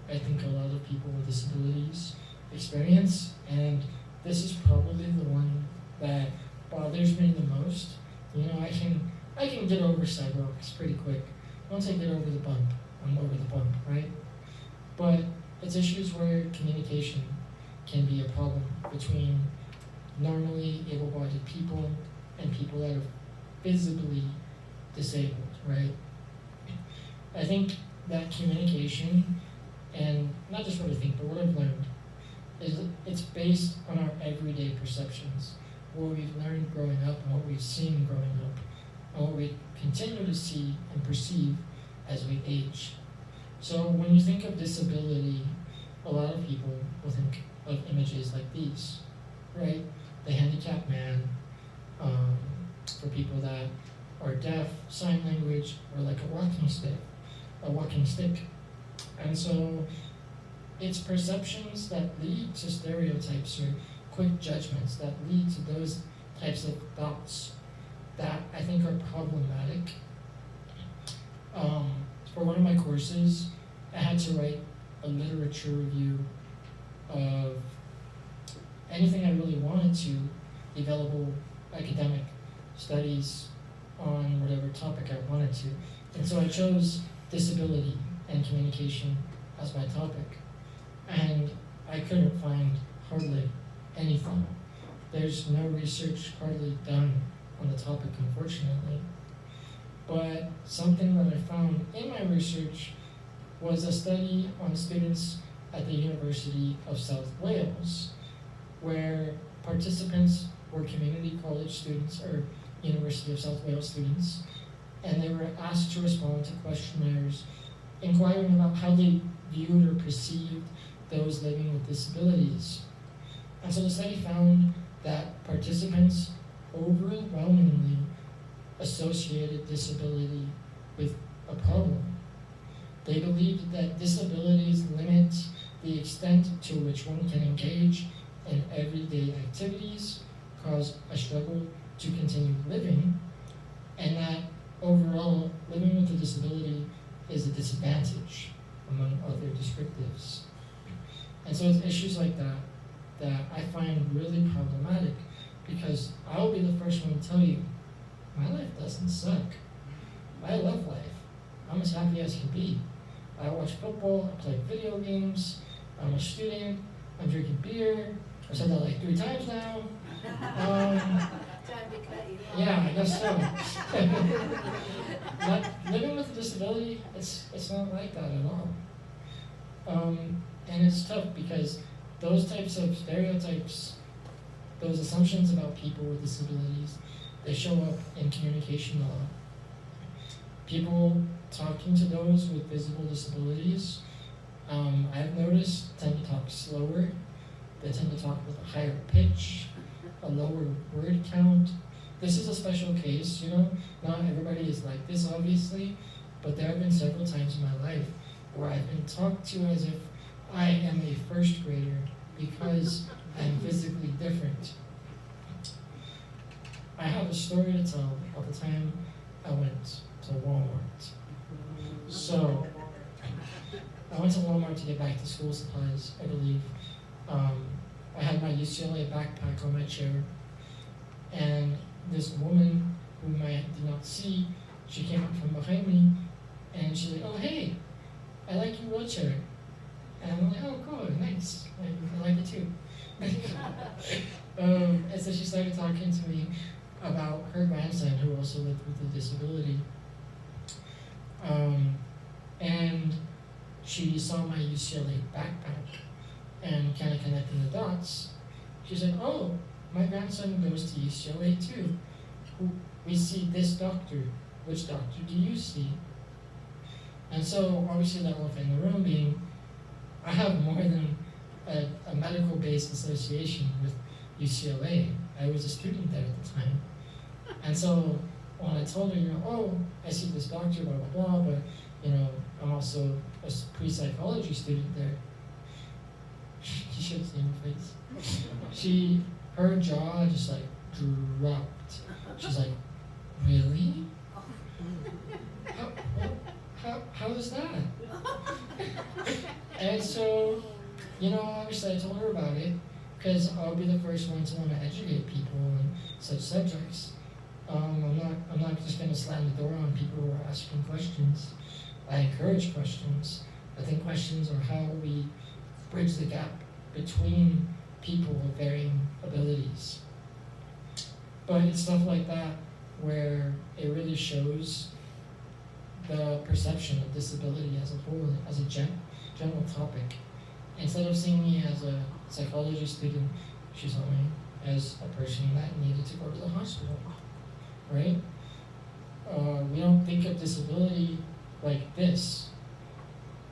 I think a lot of people with disabilities experience, and this is probably the one that bothers me the most. You know, I can get over sidewalks pretty quick. Once I get over the bump, I'm over the bump, right? But it's issues where communication can be a problem between normally able-bodied people and people that are visibly disabled, right? I think that communication, and not just what I think, but what I've learned, is it's based on our everyday perceptions, what we've learned growing up and what we've seen growing up, and what we continue to see and perceive as we age. So when you think of disability, a lot of people will think of images like these, right? The handicapped man, for people that are deaf, sign language, or like a walking stick. And so it's perceptions that lead to stereotypes or quick judgments that lead to those types of thoughts that I think are problematic. For one of my courses, I had to write a literature review of anything I really wanted to, available academic studies on whatever topic I wanted to. And so I chose disability and communication as my topic. And I couldn't find hardly anything. There's no research hardly done on the topic, unfortunately. But something that I found in my research was a study on students at the University of South Wales, where participants were community college students or University of South Wales students, and they were asked to respond to questionnaires inquiring about how they viewed or perceived those living with disabilities. And so the study found that participants overwhelmingly associated disability with a problem. They believed that disabilities limit the extent to which one can engage in everyday activities, cause a struggle to continue living, and that overall, living with a disability is a disadvantage, among other descriptives. And so it's issues like that that I find really problematic, because I'll be the first one to tell you, my life doesn't suck. I love life. I'm as happy as can be. I watch football, I play video games, I'm a student, I'm drinking beer. I've said that like 3 times now. Yeah, I guess so. But living with a disability, it's not like that at all. And it's tough because those types of stereotypes, those assumptions about people with disabilities, they show up in communication a lot. People talking to those with visible disabilities, I've noticed, tend to talk slower. They tend to talk with a higher pitch, a lower word count. This is a special case, you know? Not everybody is like this, obviously, but there have been several times in my life where I've been talked to as if I am a first grader because I'm physically different. I have a story to tell about the time I went to Walmart. So, I went to Walmart to get back to school supplies, I believe. I had my UCLA backpack on my chair, and this woman whom I did not see, she came up from behind me, and she's like, "Oh, hey, I like your wheelchair." And I'm like, "Oh, cool, nice. I like it too." And so she started talking to me about her grandson who also lived with a disability. And she saw my UCLA backpack and kind of connecting the dots. She's like, "Oh, my grandson goes to UCLA too. We see this doctor. Which doctor do you see?" And so obviously that elephant in the room being, I have more than a medical-based association with UCLA. I was a student there at the time. And so when I told her, you know, "Oh, I see this doctor, blah, blah, blah, but, you know, I'm also a pre-psychology student there," she should have seen her face. Her jaw just like dropped. She's like, really? How is that? And so, obviously I told her about it, because I'll be the first one to want to educate people on such subjects. I'm not just going to slam the door on people who are asking questions. I encourage questions. I think questions are how we bridge the gap between people with varying abilities. But it's stuff like that where it really shows the perception of disability as a whole, as a general topic. Instead of seeing me as a psychology student, she saw me as a person that needed to go to the hospital, right? We don't think of disability like this,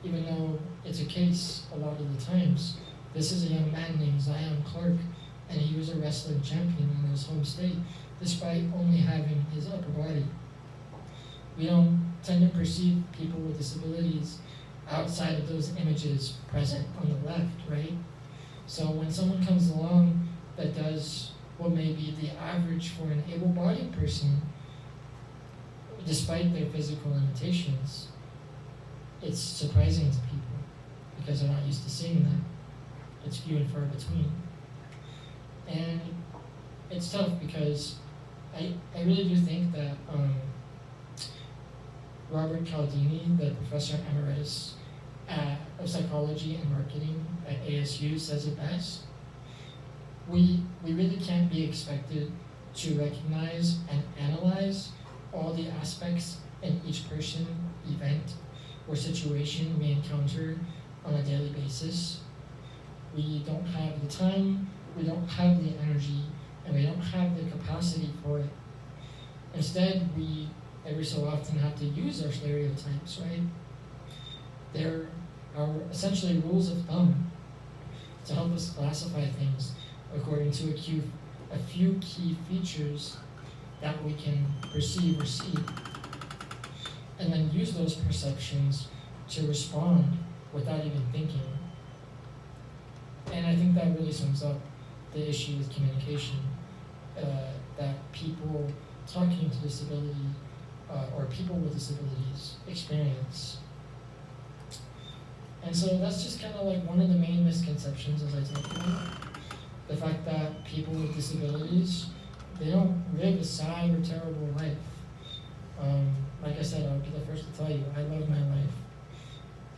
even though it's a case a lot of the times. This is a young man named Zion Clark, and he was a wrestling champion in his home state, despite only having his upper body. We don't tend to perceive people with disabilities outside of those images present on the left, right? So when someone comes along that does what may be the average for an able-bodied person, despite their physical limitations, it's surprising to people because they're not used to seeing that. It's few and far between. And it's tough because I really do think that Robert Cialdini, the professor emeritus of psychology and marketing at ASU, says it best. We really can't be expected to recognize and analyze all the aspects in each person, event, or situation we encounter on a daily basis. We don't have the time, we don't have the energy, and we don't have the capacity for it. Instead, we every so often have to use our stereotypes, right? There are essentially rules of thumb to help us classify things according to a few key features that we can perceive or see, and then use those perceptions to respond without even thinking. And I think that really sums up the issue with communication, that people talking to disability or people with disabilities experience. And so that's just kind of like one of the main misconceptions, as I talked about. The fact that people with disabilities, they don't live a sad or terrible life. Like I said, I'll be the first to tell you, I love my life.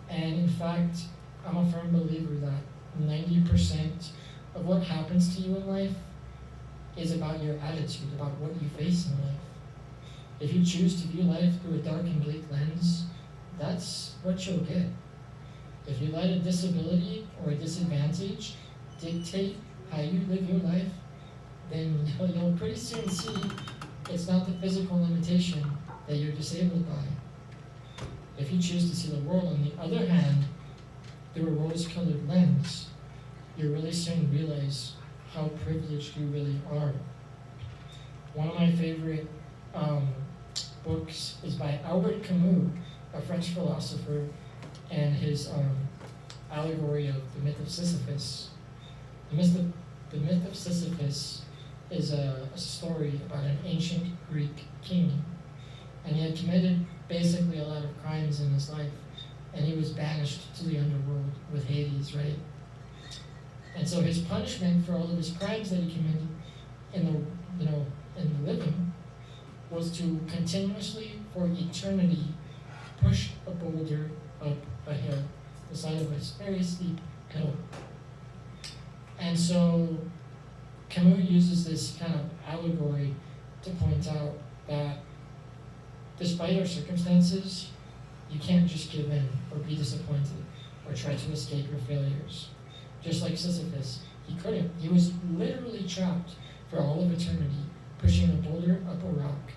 And in fact, I'm a firm believer that 90% of what happens to you in life is about your attitude, about what you face in life. If you choose to view life through a dark and bleak lens, that's what you'll get. If you let a disability or a disadvantage dictate how you live your life, then you'll pretty soon see it's not the physical limitation that you're disabled by. If you choose to see the world, on the other hand, through a rose-colored lens, you really soon realize how privileged you really are. One of my favorite books is by Albert Camus, a French philosopher, and his allegory of the myth of Sisyphus. The myth of Sisyphus is a story about an ancient Greek king, and he had committed basically a lot of crimes in his life, and he was banished to the underworld with Hades, right? And so his punishment for all of his crimes that he committed in the living was to continuously, for eternity, push a boulder up a hill, the side of a very steep hill. And so Camus uses this kind of allegory to point out that despite our circumstances, you can't just give in or be disappointed or try to escape your failures. Just like Sisyphus, he couldn't. He was literally trapped for all of eternity, pushing a boulder up a rock,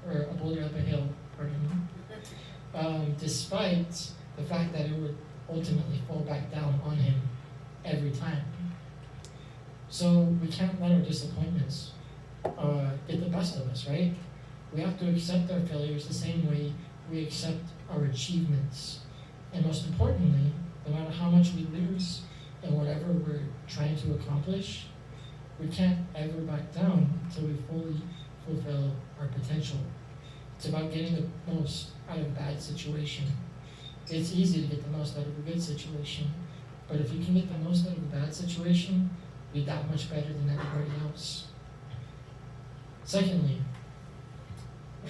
or a boulder up a hill, pardon me, despite the fact that it would ultimately fall back down on him every time. So we can't let our disappointments get the best of us, right? We have to accept our failures the same way we accept our achievements. And most importantly, no matter how much we lose in whatever we're trying to accomplish, we can't ever back down until we fully fulfill our potential. It's about getting the most out of a bad situation. It's easy to get the most out of a good situation, but if you can get the most out of a bad situation, you're that much better than everybody else. Secondly,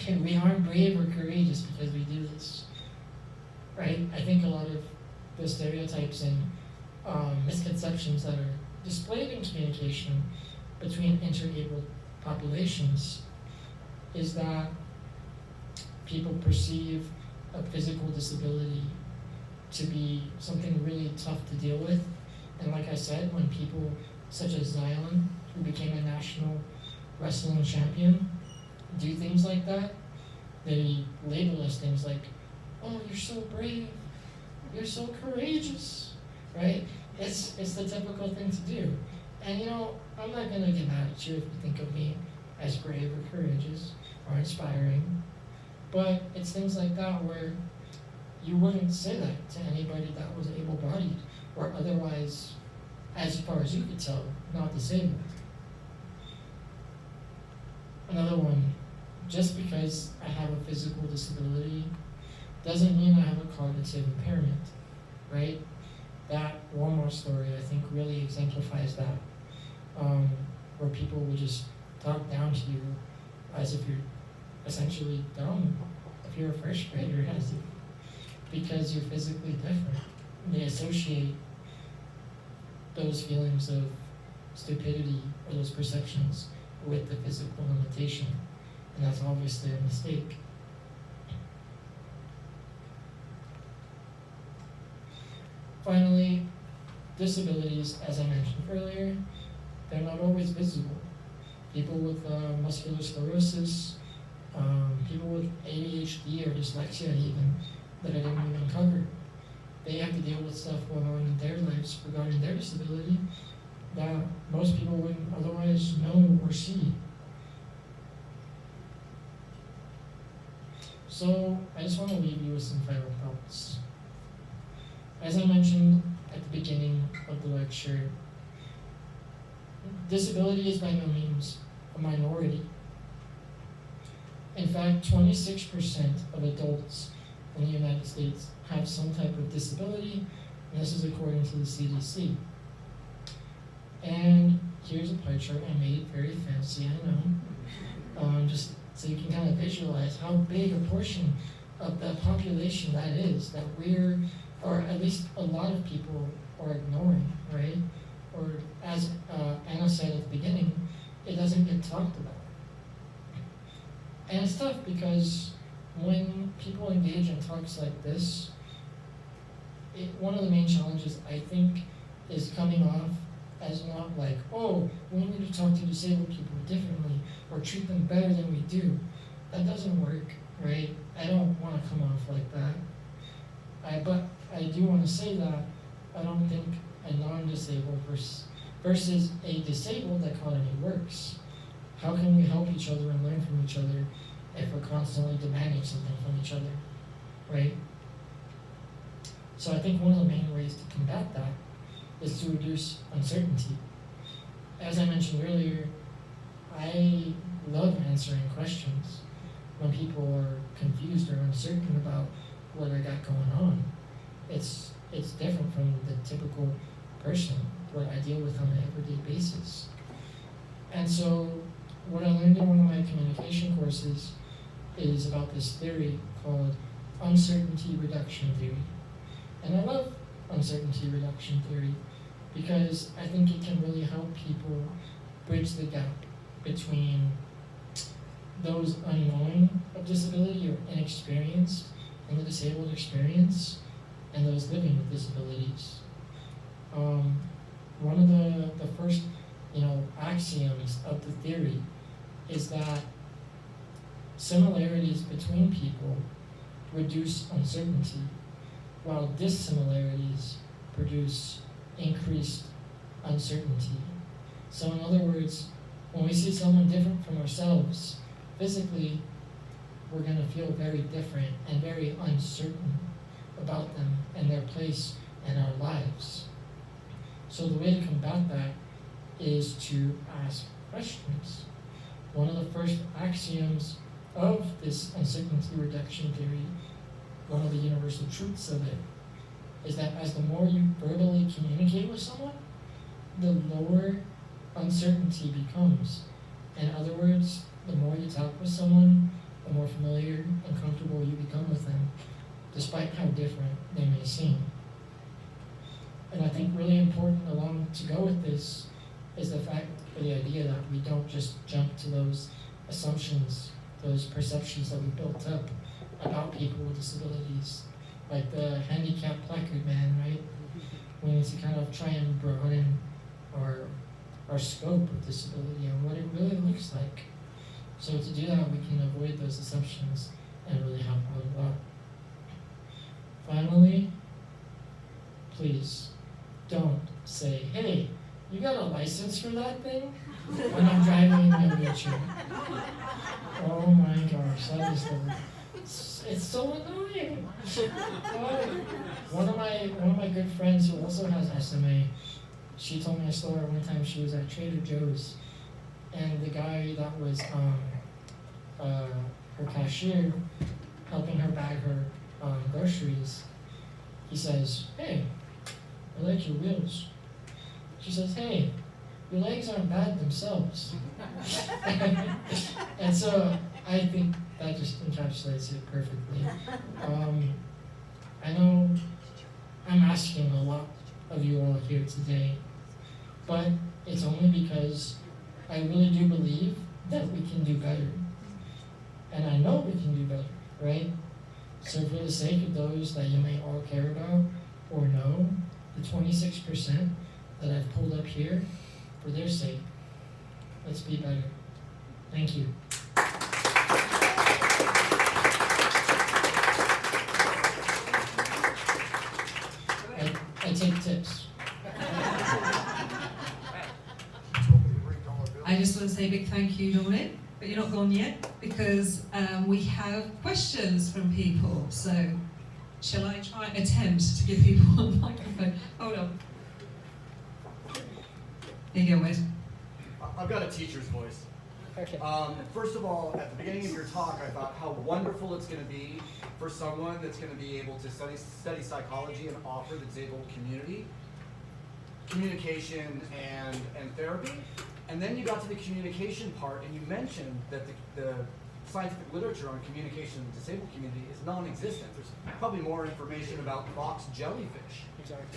we aren't brave or courageous because we do this, right? I think a lot of the stereotypes and misconceptions that are displayed in communication between interabled populations is that people perceive a physical disability to be something really tough to deal with. And like I said, when people such as Zion, who became a national wrestling champion, do things like that, they label us things like, oh, you're so brave, you're so courageous, right? It's the typical thing to do. And you know, I'm not gonna get mad at you if you think of me as brave or courageous or inspiring, but it's things like that where you wouldn't say that to anybody that was able-bodied or otherwise, as far as you could tell, not disabled. Another one, just because I have a physical disability doesn't mean I have a cognitive impairment, right? That Walmart story, I think, really exemplifies that, where people would just talk down to you as if you're essentially dumb, if you're a first grader, as if, because you're physically different. They associate those feelings of stupidity or those perceptions with the physical limitation, and that's obviously a mistake. Finally, disabilities, as I mentioned earlier, they're not always visible. People with muscular sclerosis, people with ADHD or dyslexia even, that I didn't even cover, they have to deal with stuff going on in their lives regarding their disability that most people wouldn't otherwise know or see. So I just want to leave you with some final thoughts. As I mentioned at the beginning of the lecture, disability is by no means a minority. In fact, 26% of adults in the United States have some type of disability, and this is according to the CDC. And here's a pie chart. I made it very fancy, I know, just so you can kind of visualize how big a portion of the population that is, that we're, or at least a lot of people are ignoring, right? Or as Anna said at the beginning, it doesn't get talked about. And it's tough because when people engage in talks like this, one of the main challenges, I think, is coming off as not like, oh, we need to talk to disabled people differently or treat them better than we do. That doesn't work, right? I don't want to come off like that. But I do want to say that I don't think a non-disabled versus a disabled dichotomy works. How can we help each other and learn from each other if we're constantly demanding something from each other, right? So I think one of the main ways to combat that is to reduce uncertainty. As I mentioned earlier, I love answering questions when people are confused or uncertain about what I got going on. It's different from the typical person, what I deal with on an everyday basis. And so what I learned in one of my communication courses is about this theory called uncertainty reduction theory. And I love uncertainty reduction theory because I think it can really help people bridge the gap between those unknowing of disability or inexperienced in the disabled experience and those living with disabilities. One of the first, axioms of the theory is that similarities between people reduce uncertainty, while dissimilarities produce increased uncertainty. So in other words, when we see someone different from ourselves, physically, we're going to feel very different and very uncertain about them and their place in our lives. So the way to combat that is to ask questions. One of the first axioms of this uncertainty reduction theory, one of the universal truths of it, is that as the more you verbally communicate with someone, the lower uncertainty becomes. In other words, the more you talk with someone, the more familiar and comfortable you become with them, despite how different they may seem. And I think really important along to go with this is the fact or the idea that we don't just jump to those assumptions, those perceptions that we built up about people with disabilities, like the handicap placard man, right? We need to kind of try and broaden our scope of disability and what it really looks like. So to do that, we can avoid those assumptions and really help out a lot. Finally, please don't say, hey, you got a license for that thing? When I'm driving in my wheelchair. Oh my gosh, that is it's so annoying. One of my good friends who also has SMA, she told me a story one time. She was at Trader Joe's, and the guy that was her cashier helping her bag her groceries, he says, hey, I like your wheels. She says, hey, your legs aren't bad themselves. And so I think that just encapsulates it perfectly. I know I'm asking a lot of you all here today, but it's only because I really do believe that we can do better. And I know we can do better, right? So for the sake of those that you may all care about or know, the 26% that I've pulled up here, for their sake, let's be better. Thank you. I take tips. I just want to say a big thank you, Dominic, but you're not gone yet because we have questions from people. So, shall I try attempt to give people a microphone? Hold on. Here you go, Wes. I've got a teacher's voice. Okay. First of all, at the beginning of your talk, I thought how wonderful it's going to be for someone that's going to be able to study psychology and offer the disabled community communication and therapy. And then you got to the communication part, and you mentioned that the scientific literature on communication in the disabled community is non-existent. There's probably more information about box jellyfish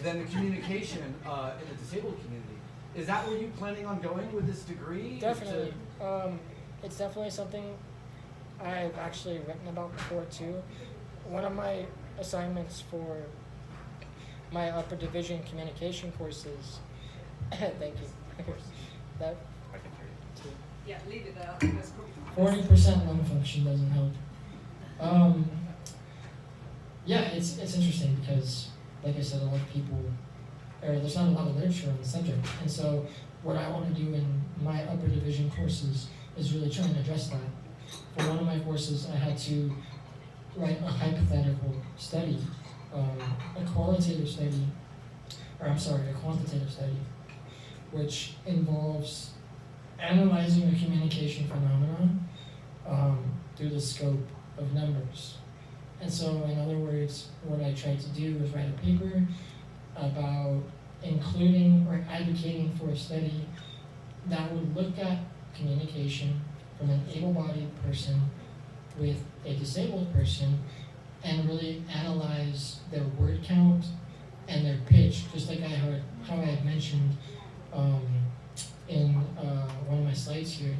than the communication in the disabled community. Is that where you're planning on going with this degree? Definitely. It's definitely something I've actually written about before too. One of my assignments for my upper division communication courses, thank you. That I can hear you. too. Yeah, leave it there. I think that's probably 40% lung function doesn't help. Yeah, it's interesting because, like I said, a lot of people, or there's not a lot of literature on the subject, and so what I want to do in my upper division courses is really try and address that. For one of my courses, I had to write a hypothetical study, a quantitative study, which involves analyzing a communication phenomenon through the scope of numbers. And so, in other words, what I tried to do was write a paper about including or advocating for a study that would look at communication from an able-bodied person with a disabled person and really analyze their word count and their pitch, just like how I had mentioned in one of my slides here.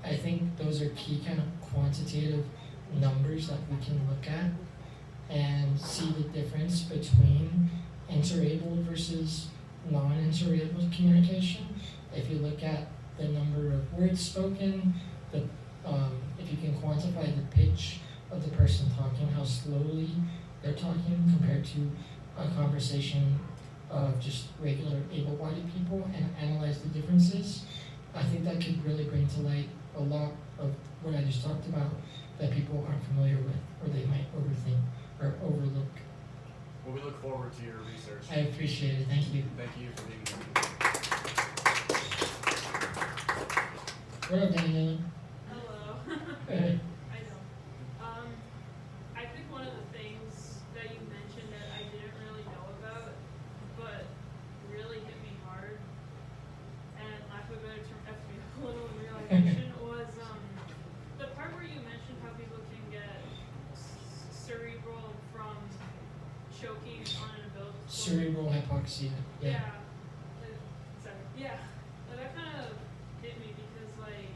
I think those are key kind of quantitative numbers that we can look at and see the difference between interabled versus non-interabled communication. If you look at the number of words spoken, if you can quantify the pitch of the person talking, how slowly they're talking compared to a conversation of just regular able-bodied people, and analyze the differences, I think that could really bring to light a lot of what I just talked about that people aren't familiar with, or they might overthink or overlook. Well, we look forward to your research. I appreciate it. Thank you. Thank you for being here. Hello, Daniela. Hello. Hey. I know. I think one of the things that you mentioned that I didn't really know about, but really hit me hard, and lack of a better term, effed me up a little in realization, was the part where you mentioned how people can get cerebral from choking on an umbilical cord. Cerebral hypoxia. Yeah. Yeah. Sorry. Yeah. Like, that kind of hit me because, like,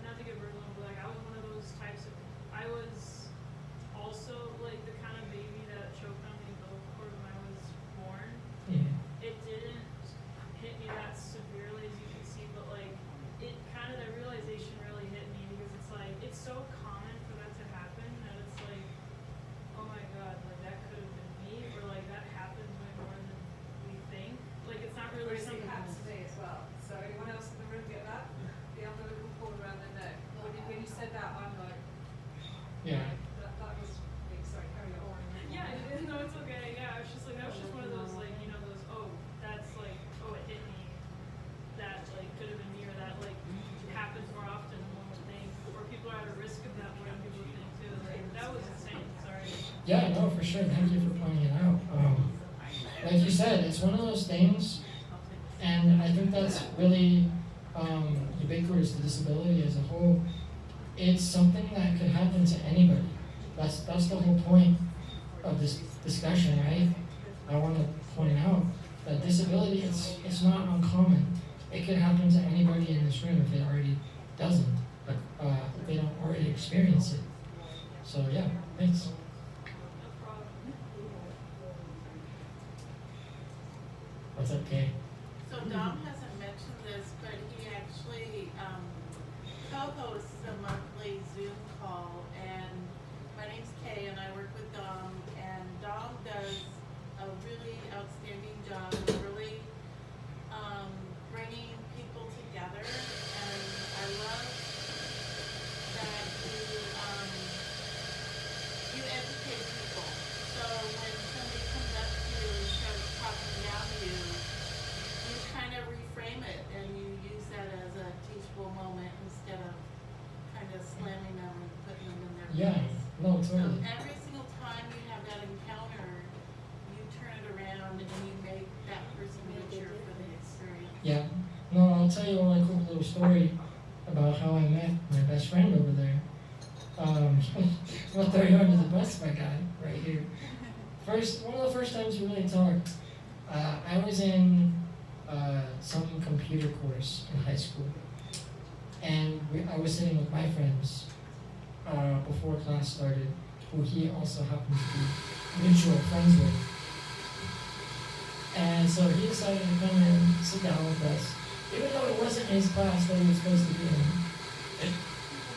not to get personal, but, like, I was one of those types of, I was also, like, the kind of baby that choked on the umbilical cord when I was born. Mhm. It didn't hit me that severely, as you can see, but, like, it kind of, that realization really hit me because it's, like, it's so common for that to happen that it's, like, oh my god, like, that could have been me, or, like, that happens way more than we think. Like, it's not really It something happens to me as well. So anyone else in the room get that? The umbilical cord around their neck. When you said that, I'm like, Yeah. that was big. Sorry, carry on. Yeah, no, it's okay. Yeah, I was just like, that was just one of those, like, you know, those, oh, that's like, oh, it hit me. That, like, could have been me, or that, like, happens more often than one would think. Or people are at a risk of that more than people think, too. Like, that was insane. Sorry. Yeah, no, for sure. Thank you for pointing it out. Like you said, it's one of those things, and I think that's really ubiquitous to disability as a whole. It's something that could happen to anybody. That's the whole point of this discussion, right? I want to point out that disability, it's not uncommon. It could happen to anybody in this room if it already doesn't, but if they don't already experience it. So yeah, thanks. No problem. What's up, Kay? So Dom hasn't mentioned this, but he actually co-hosts a monthly Zoom call, and my name's Kay, and I work with Dom, and Dom does a really outstanding job of really bringing people together, and I love that you educate people. So when somebody comes up to you and starts talking down to you, you kind of reframe it and you use that as a teachable moment instead of kind of slamming them and putting them in their Yeah, place. no, So totally. every single time you have that encounter, you turn it around and you make that person richer for the experience. Yeah. No, I'll tell you a really quick little story about how I met my best friend over there. I'll throw you under the bus, my guy, right here. One of the first times we really talked, I was in some computer course in high school, and I was sitting with my friends before class started, who he also happened to be mutual friends with. And so he decided to come and sit down with us, even though it wasn't his class that he was supposed to be in.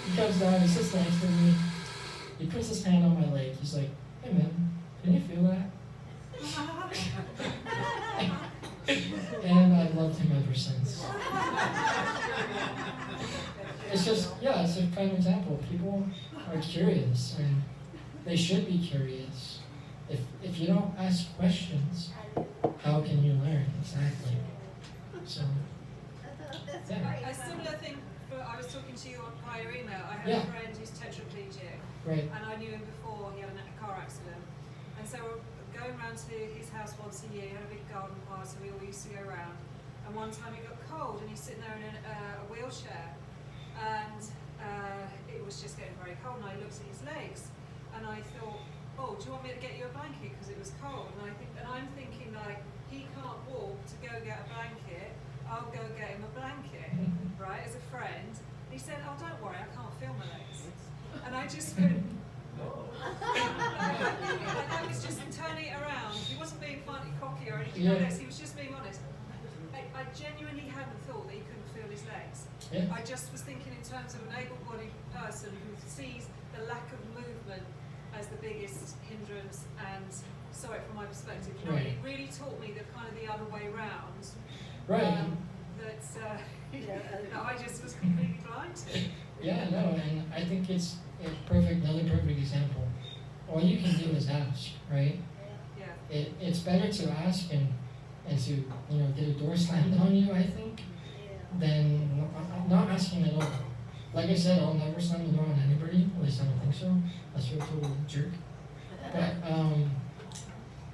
He comes down, he sits next to me, he puts his hand on my leg, he's like, hey man, can you feel that? And I've loved him ever since. It's just, yeah, it's a prime example. People are curious, and they should be curious. If you don't ask questions, how can you learn? Exactly. So, yeah. A similar thing, I was talking to you via email. I have Yeah. a friend who's tetraplegic, Right. and I knew him before he had a car accident. And so we're going round to his house once a year, he had a big garden party, we all used to go round. And one time he got cold and he's sitting there in a wheelchair, and it was just getting very cold, and I looked at his legs, and I thought, oh, do you want me to get you a blanket because it was cold? And I'm thinking, like, he can't walk to go get a blanket, I'll go get him a blanket, right, as a friend. And he said, oh, don't worry, I can't feel my legs. And I just went, like, I was just turning it around. He wasn't being funny, cocky or anything like this, he was just being honest. I genuinely hadn't thought that he couldn't feel his legs. Yeah. I just was thinking in terms of an able-bodied person who sees the lack of movement as the biggest hindrance, and saw it from my perspective. You know, Right. it really taught me the kind of the other way round. Right. That I just was completely blind to. Yeah, no, and I think it's another perfect example. All you can do is ask, right? Yeah. It's better to ask and to, get a door slammed on you, I think, than not asking at all. Like I said, I'll never slam the door on anybody. At least I don't think so. Unless you're a total jerk. But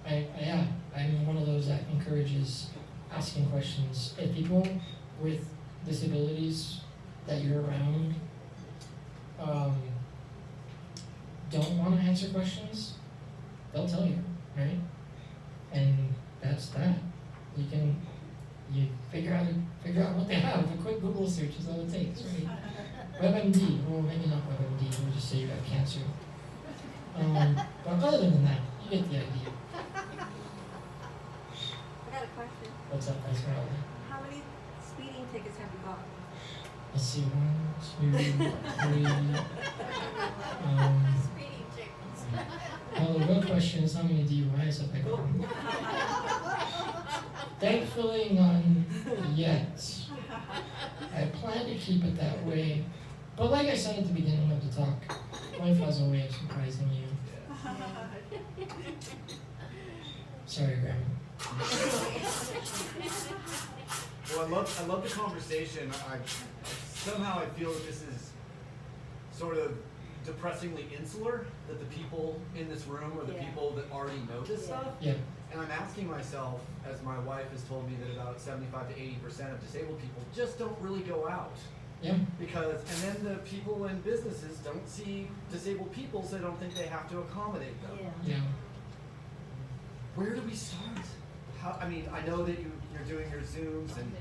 I'm one of those that encourages asking questions. If people with disabilities that you're around don't want to answer questions, they'll tell you, right? And that's that. You figure out what they have. A quick Google search is all it takes, right? WebMD, well maybe not WebMD, we'll just say you have cancer. But other than that, you get the idea. I got a question. What's up, Esmeralda? How many speeding tickets have you got? Let's see, 1, 2, 3. Speeding chickens. Well, the real question is how many DUIs have I gotten? Thankfully, none yet. I plan to keep it that way. But like I said at the beginning of the talk, life has a way of surprising you. Sorry, Grandma. Well, I love the conversation. Somehow I feel that this is sort of depressingly insular, that the people in this room are the people that already know this stuff. Yeah. And I'm asking myself, as my wife has told me that about 75 to 80% of disabled people just don't really go out. Yeah. And then the people in businesses don't see disabled people, so they don't think they have to accommodate them. Yeah. Where do we start? I mean, I know that you're doing your Zooms, and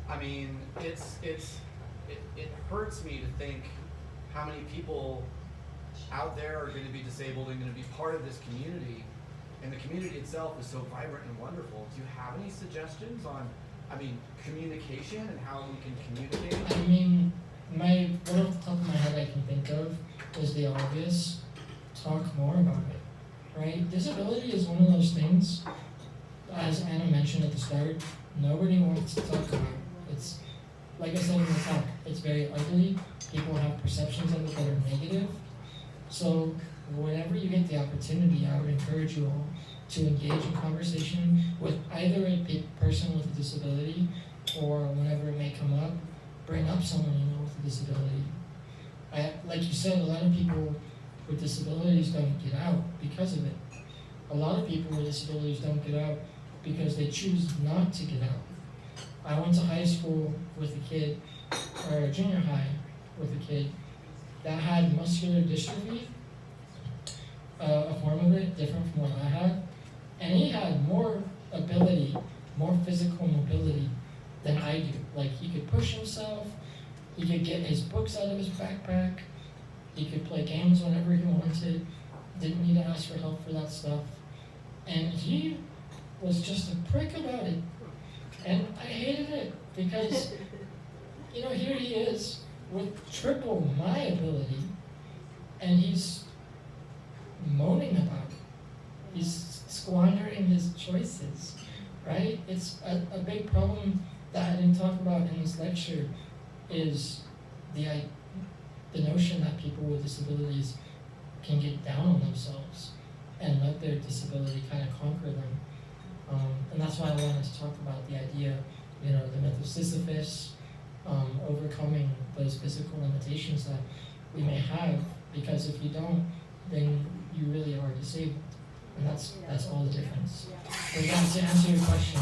I mean, it hurts me to think how many people out there are going to be disabled and going to be part of this community, and the community itself is so vibrant and wonderful. Do you have any suggestions on, communication and how we can communicate? I mean, what off the top of my head I can think of is the obvious. Talk more about it, right? Disability is one of those things, as Anna mentioned at the start, nobody wants to talk about. It's, like I said in the talk, it's very ugly. People have perceptions of it that are negative. So whenever you get the opportunity, I would encourage you all to engage in conversation with either a person with a disability, or whenever it may come up, bring up someone you know with a disability. Like you said, a lot of people with disabilities don't get out because of it. A lot of people with disabilities don't get out because they choose not to get out. I went to high school with a kid, or junior high with a kid, that had muscular dystrophy, a form of it different from what I had, and he had more ability, more physical mobility than I do. Like, he could push himself, he could get his books out of his backpack, he could play games whenever he wanted, didn't need to ask for help for that stuff, and he was just a prick about it, and I hated it, because, here he is with triple my ability, and he's moaning about it. He's squandering his choices, right? It's a big problem that I didn't talk about in this lecture is the notion that people with disabilities can get down on themselves and let their disability kind of conquer them. And that's why I wanted to talk about the idea, the myth of Sisyphus, overcoming those physical limitations that we may have, because if you don't, then you really are disabled. And that's all the difference. But yeah, to answer your question,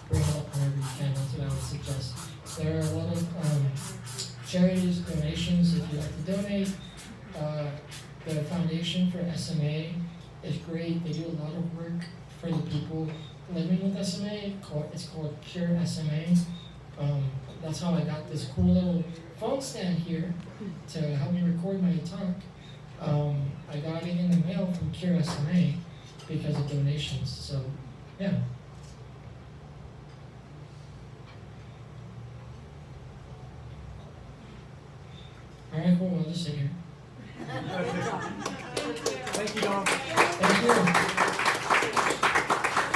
bring it up whenever you can. That's what I would suggest. There are a lot of charities, donations if you'd like to donate. The Foundation for SMA is great. They do a lot of work for the people living with SMA. It's called Cure SMA. That's how I got this cool little phone stand here to help me record my talk. I got it in the mail from Cure SMA because of donations. So, yeah. All right, cool. I'll just sit here. Thank you, Dom. Thank you.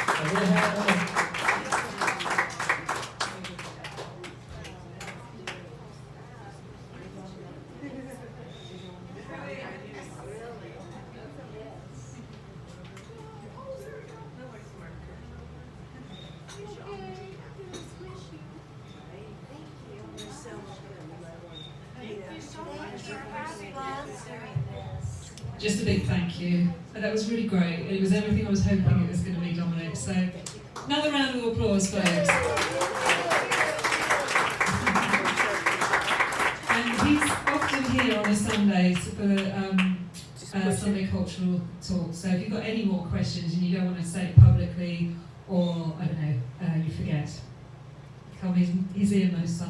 I really have fun. Yeah. just a big thank you. That was really great. It was everything I was hoping it was going to be, Dominic. So another round of applause, folks. And he's often here on a Sunday for Sunday cultural talk. So if you've got any more questions and you don't want to say it publicly, or I don't know, you forget, come, he's here most Sundays.